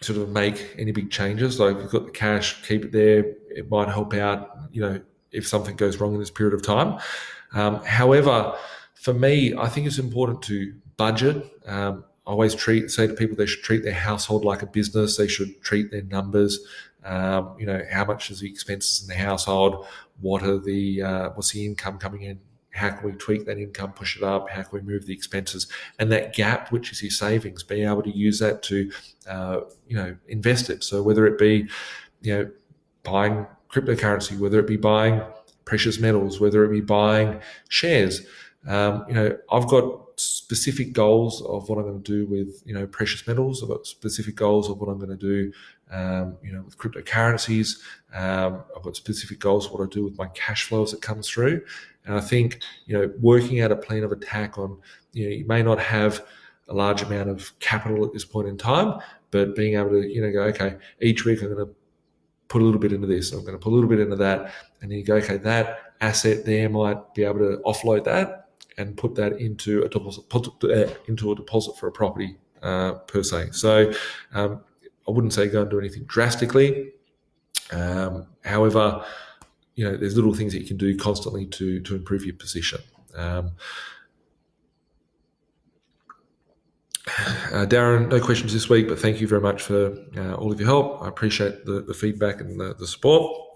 sort of make any big changes. Like, if you've got the cash, keep it there. It might help out, if something goes wrong in this period of time. However, for me, I think it's important to budget. I always say to people they should treat their household like a business. They should treat their numbers. How much is the expenses in the household? What's the income coming in? How can we tweak that income, push it up? How can we move the expenses? And that gap, which is your savings, being able to use that to, invest it. So whether it be, buying cryptocurrency, whether it be buying precious metals, whether it be buying shares, I've got specific goals of what I'm going to do with, precious metals. I've got specific goals of what I'm going to do, with cryptocurrencies. I've got specific goals of what I do with my cash flow as it comes through. And I think, working out a plan of attack on, you may not have a large amount of capital at this point in time, but being able to, go, okay, each week I'm going to put a little bit into this, I'm going to put a little bit into that. And then you go, okay, that asset there might be able to offload that and put that into a deposit for a property per se. So I wouldn't say go and do anything drastically. However, there's little things that you can do constantly to improve your position. Darren, no questions this week, but thank you very much for all of your help. I appreciate the feedback and the support.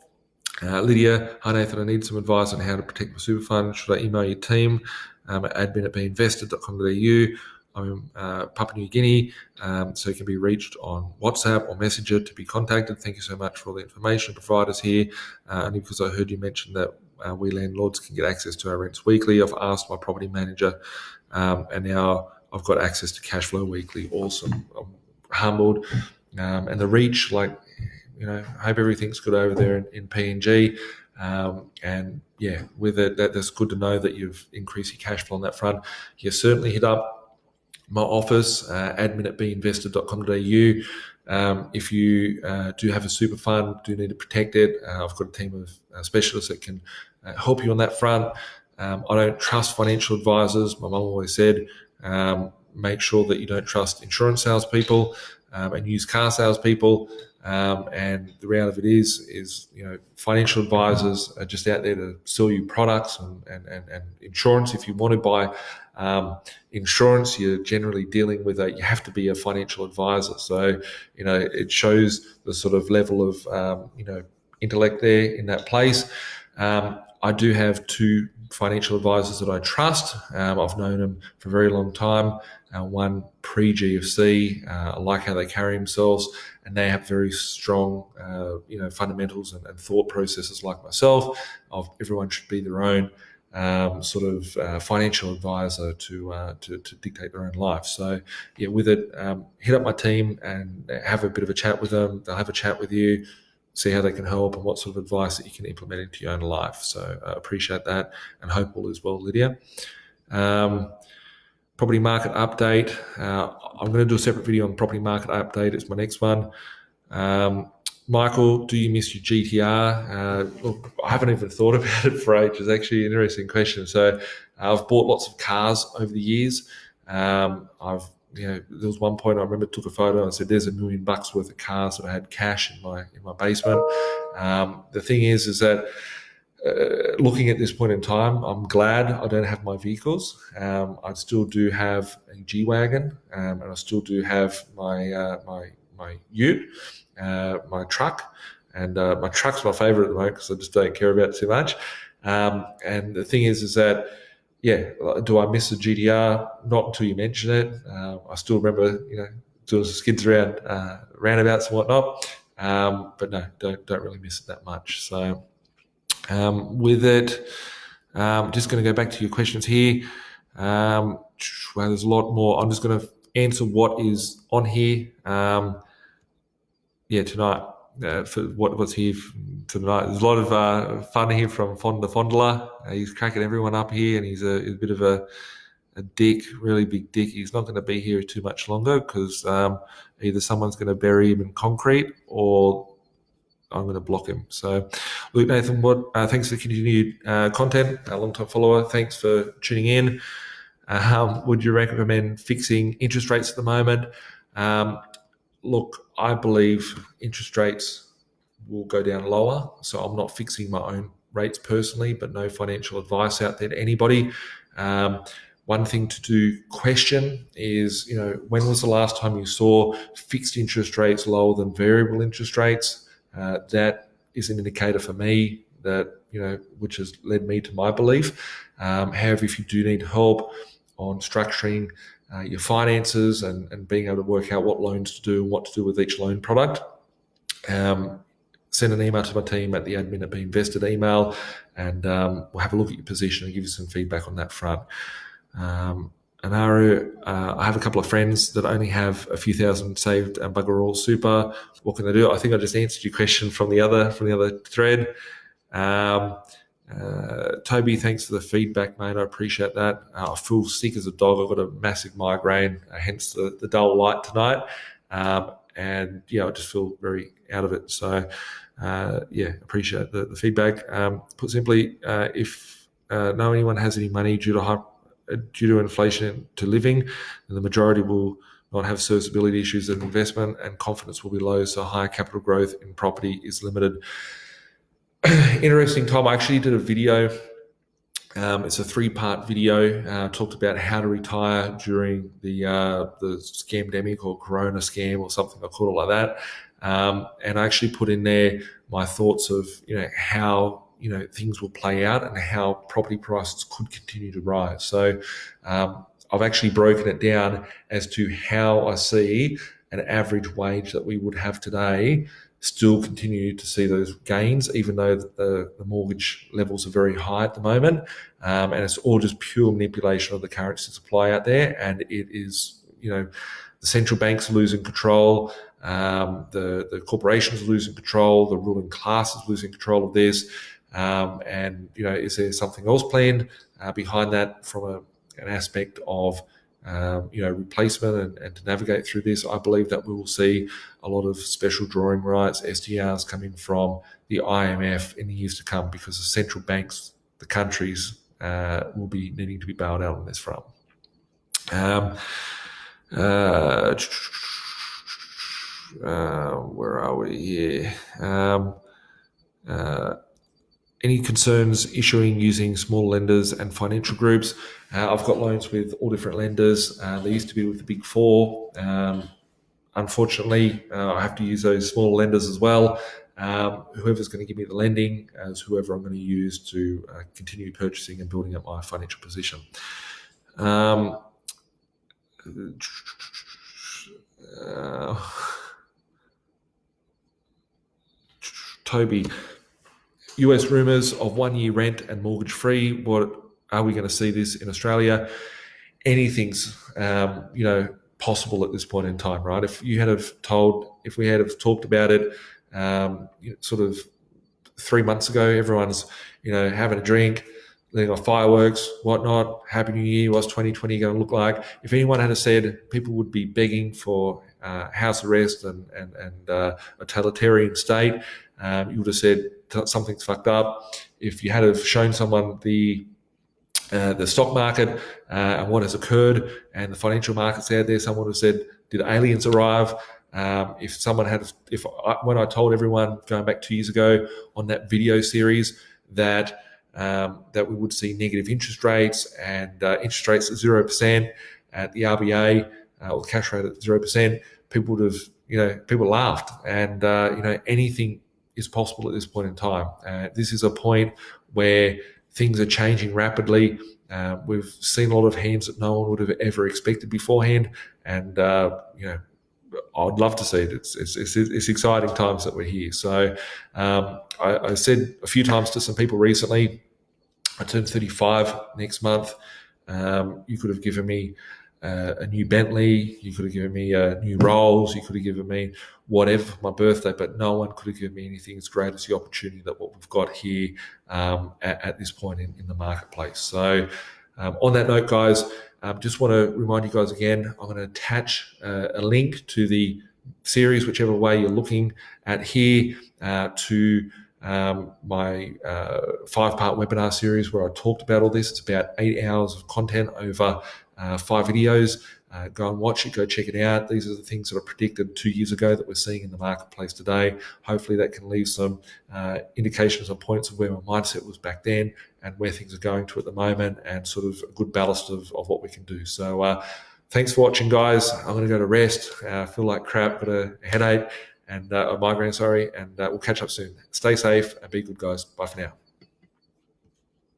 Lydia, hi Nathan, I need some advice on how to protect my super fund. Should I email your team at admin at B.Invested.com.au? I'm in Papua New Guinea, so you can be reached on WhatsApp or Messenger to be contacted. Thank you so much for all the information provided us here. Only because I heard you mention that we landlords can get access to our rents weekly. I've asked my property manager, and now I've got access to cash flow weekly. Awesome. I'm humbled. And the reach, I hope everything's good over there in PNG. And yeah, with it, that's good to know that you've increased your cash flow on that front. You certainly hit up my office, admin at binvested.com.au. If you do have a super fund, do need to protect it, I've got a team of specialists that can help you on that front. I don't trust financial advisors. My mum always said, make sure that you don't trust insurance salespeople and used car salespeople. And the reality of it is financial advisors are just out there to sell you products and insurance. If you want to buy insurance, you're generally dealing with you have to be a financial advisor. So, it shows the sort of level of, intellect there in that place. I do have two financial advisors that I trust. I've known them for a very long time. One pre-GFC. I like how they carry themselves, and they have very strong, fundamentals and thought processes like myself. Of everyone should be their own financial advisor to dictate their own life. So yeah, with it, hit up my team and have a bit of a chat with them. They'll have a chat with you, see how they can help and what sort of advice that you can implement into your own life. So I appreciate that and hope all is well, Lydia. Property market update. I'm going to do a separate video on property market update. It's my next one. Michael, do you miss your GTR? Look, I haven't even thought about it for ages. It's actually an interesting question. So I've bought lots of cars over the years. There was one point I remember took a photo and said, "There's $1 million worth of cars that I had cash in my basement." The thing is that looking at this point in time, I'm glad I don't have my vehicles. I still do have a G-Wagon, and I still do have my ute, my truck, and my truck's my favourite at the moment because I just don't care about it too much. And the thing is that, yeah, do I miss the GTR? Not until you mention it. I still remember, doing some skids around roundabouts and whatnot. But no, don't really miss it that much. So with it, just going to go back to your questions here. Well, there's a lot more. I'm just going to answer what is on here. Tonight. For what's here tonight. There's a lot of fun here from the Fondler. He's cracking everyone up here, and he's a bit of a dick, really big dick. He's not going to be here too much longer because either someone's going to bury him in concrete or I'm going to block him. So, look, Nathan, thanks for the continued content. A long-time follower. Thanks for tuning in. Would you recommend fixing interest rates at the moment? Look, I believe interest rates will go down lower, so I'm not fixing my own rates personally, but no financial advice out there to anybody. One thing to question is, when was the last time you saw fixed interest rates lower than variable interest rates? That is an indicator for me that, which has led me to my belief. However, if you do need help on structuring your finances and being able to work out what loans to do and what to do with each loan product, send an email to my team at the admin at B.Invested email, and we'll have a look at your position and give you some feedback on that front. Anaru, I have a couple of friends that only have a few thousand saved and bugger all super. What can they do? I think I just answered your question from the other thread. Toby, thanks for the feedback, mate. I appreciate that. I feel sick as a dog. I've got a massive migraine, hence the dull light tonight. And yeah, I just feel very out of it. So appreciate the feedback. Put simply, if no anyone has any money due to inflation to living, then the majority will not have serviceability issues as an investment, and confidence will be low, so higher capital growth in property is limited. Interesting time. I actually did a video. It's a 3-part video. Talked about how to retire during the scamdemic or Corona scam or something. I call it like that. And I actually put in there my thoughts of how things will play out and how property prices could continue to rise. So I've actually broken it down as to how I see an average wage that we would have today still continue to see those gains, even though the mortgage levels are very high at the moment. And it's all just pure manipulation of the currency supply out there. And it is, the central banks are losing control. The corporations are losing control. The ruling class is losing control of this. And is there something else planned behind that from an aspect of replacement and to navigate through this? I believe that we will see a lot of special drawing rights, SDRs coming from the IMF in the years to come, because the central banks, the countries, will be needing to be bailed out on this front. Where are we here? Any concerns issuing using small lenders and financial groups? I've got loans with all different lenders. They used to be with the big four. Unfortunately, I have to use those small lenders as well. Whoever's going to give me the lending is whoever I'm going to use to continue purchasing and building up my financial position. Toby, US rumours of 1 year rent and mortgage free. What are we going to see this in Australia? Anything's possible at this point in time, right? If we had have talked about it sort of 3 months ago, everyone's having a drink, letting off fireworks, whatnot. Happy New Year. What's 2020 going to look like? If anyone had said people would be begging for house arrest and a totalitarian state, you would have said something's fucked up. If you had have shown someone the stock market and what has occurred and the financial markets out there, someone would have said, did aliens arrive? When I told everyone going back 2 years ago on that video series that we would see negative interest rates and interest rates at 0% at the RBA or the cash rate at 0%, people would have, people laughed. And, anything is possible at this point in time. This is a point where things are changing rapidly. We've seen a lot of hands that no one would have ever expected beforehand. And, I'd love to see it. It's exciting times that we're here. So I said a few times to some people recently, I turned 35 next month. You could have given me a new Bentley. You could have given me new Rolls. You could have given me whatever for my birthday, but no one could have given me anything as great as the opportunity that what we've got here at this point in the marketplace. So on that note, guys, just want to remind you guys again, I'm going to attach a link to the series, whichever way you're looking at here, to my 5-part webinar series where I talked about all this. It's about 8 hours of content over 5 videos. Go and watch it, go check it out. These are the things that are predicted 2 years ago that we're seeing in the marketplace today. Hopefully that can leave some indications or points of where my mindset was back then and where things are going to at the moment, and sort of a good ballast of what we can do. So thanks for watching, guys. I'm going to go to rest. I feel like crap, got a headache and a migraine, and we'll catch up soon. Stay safe and be good, guys. Bye for now.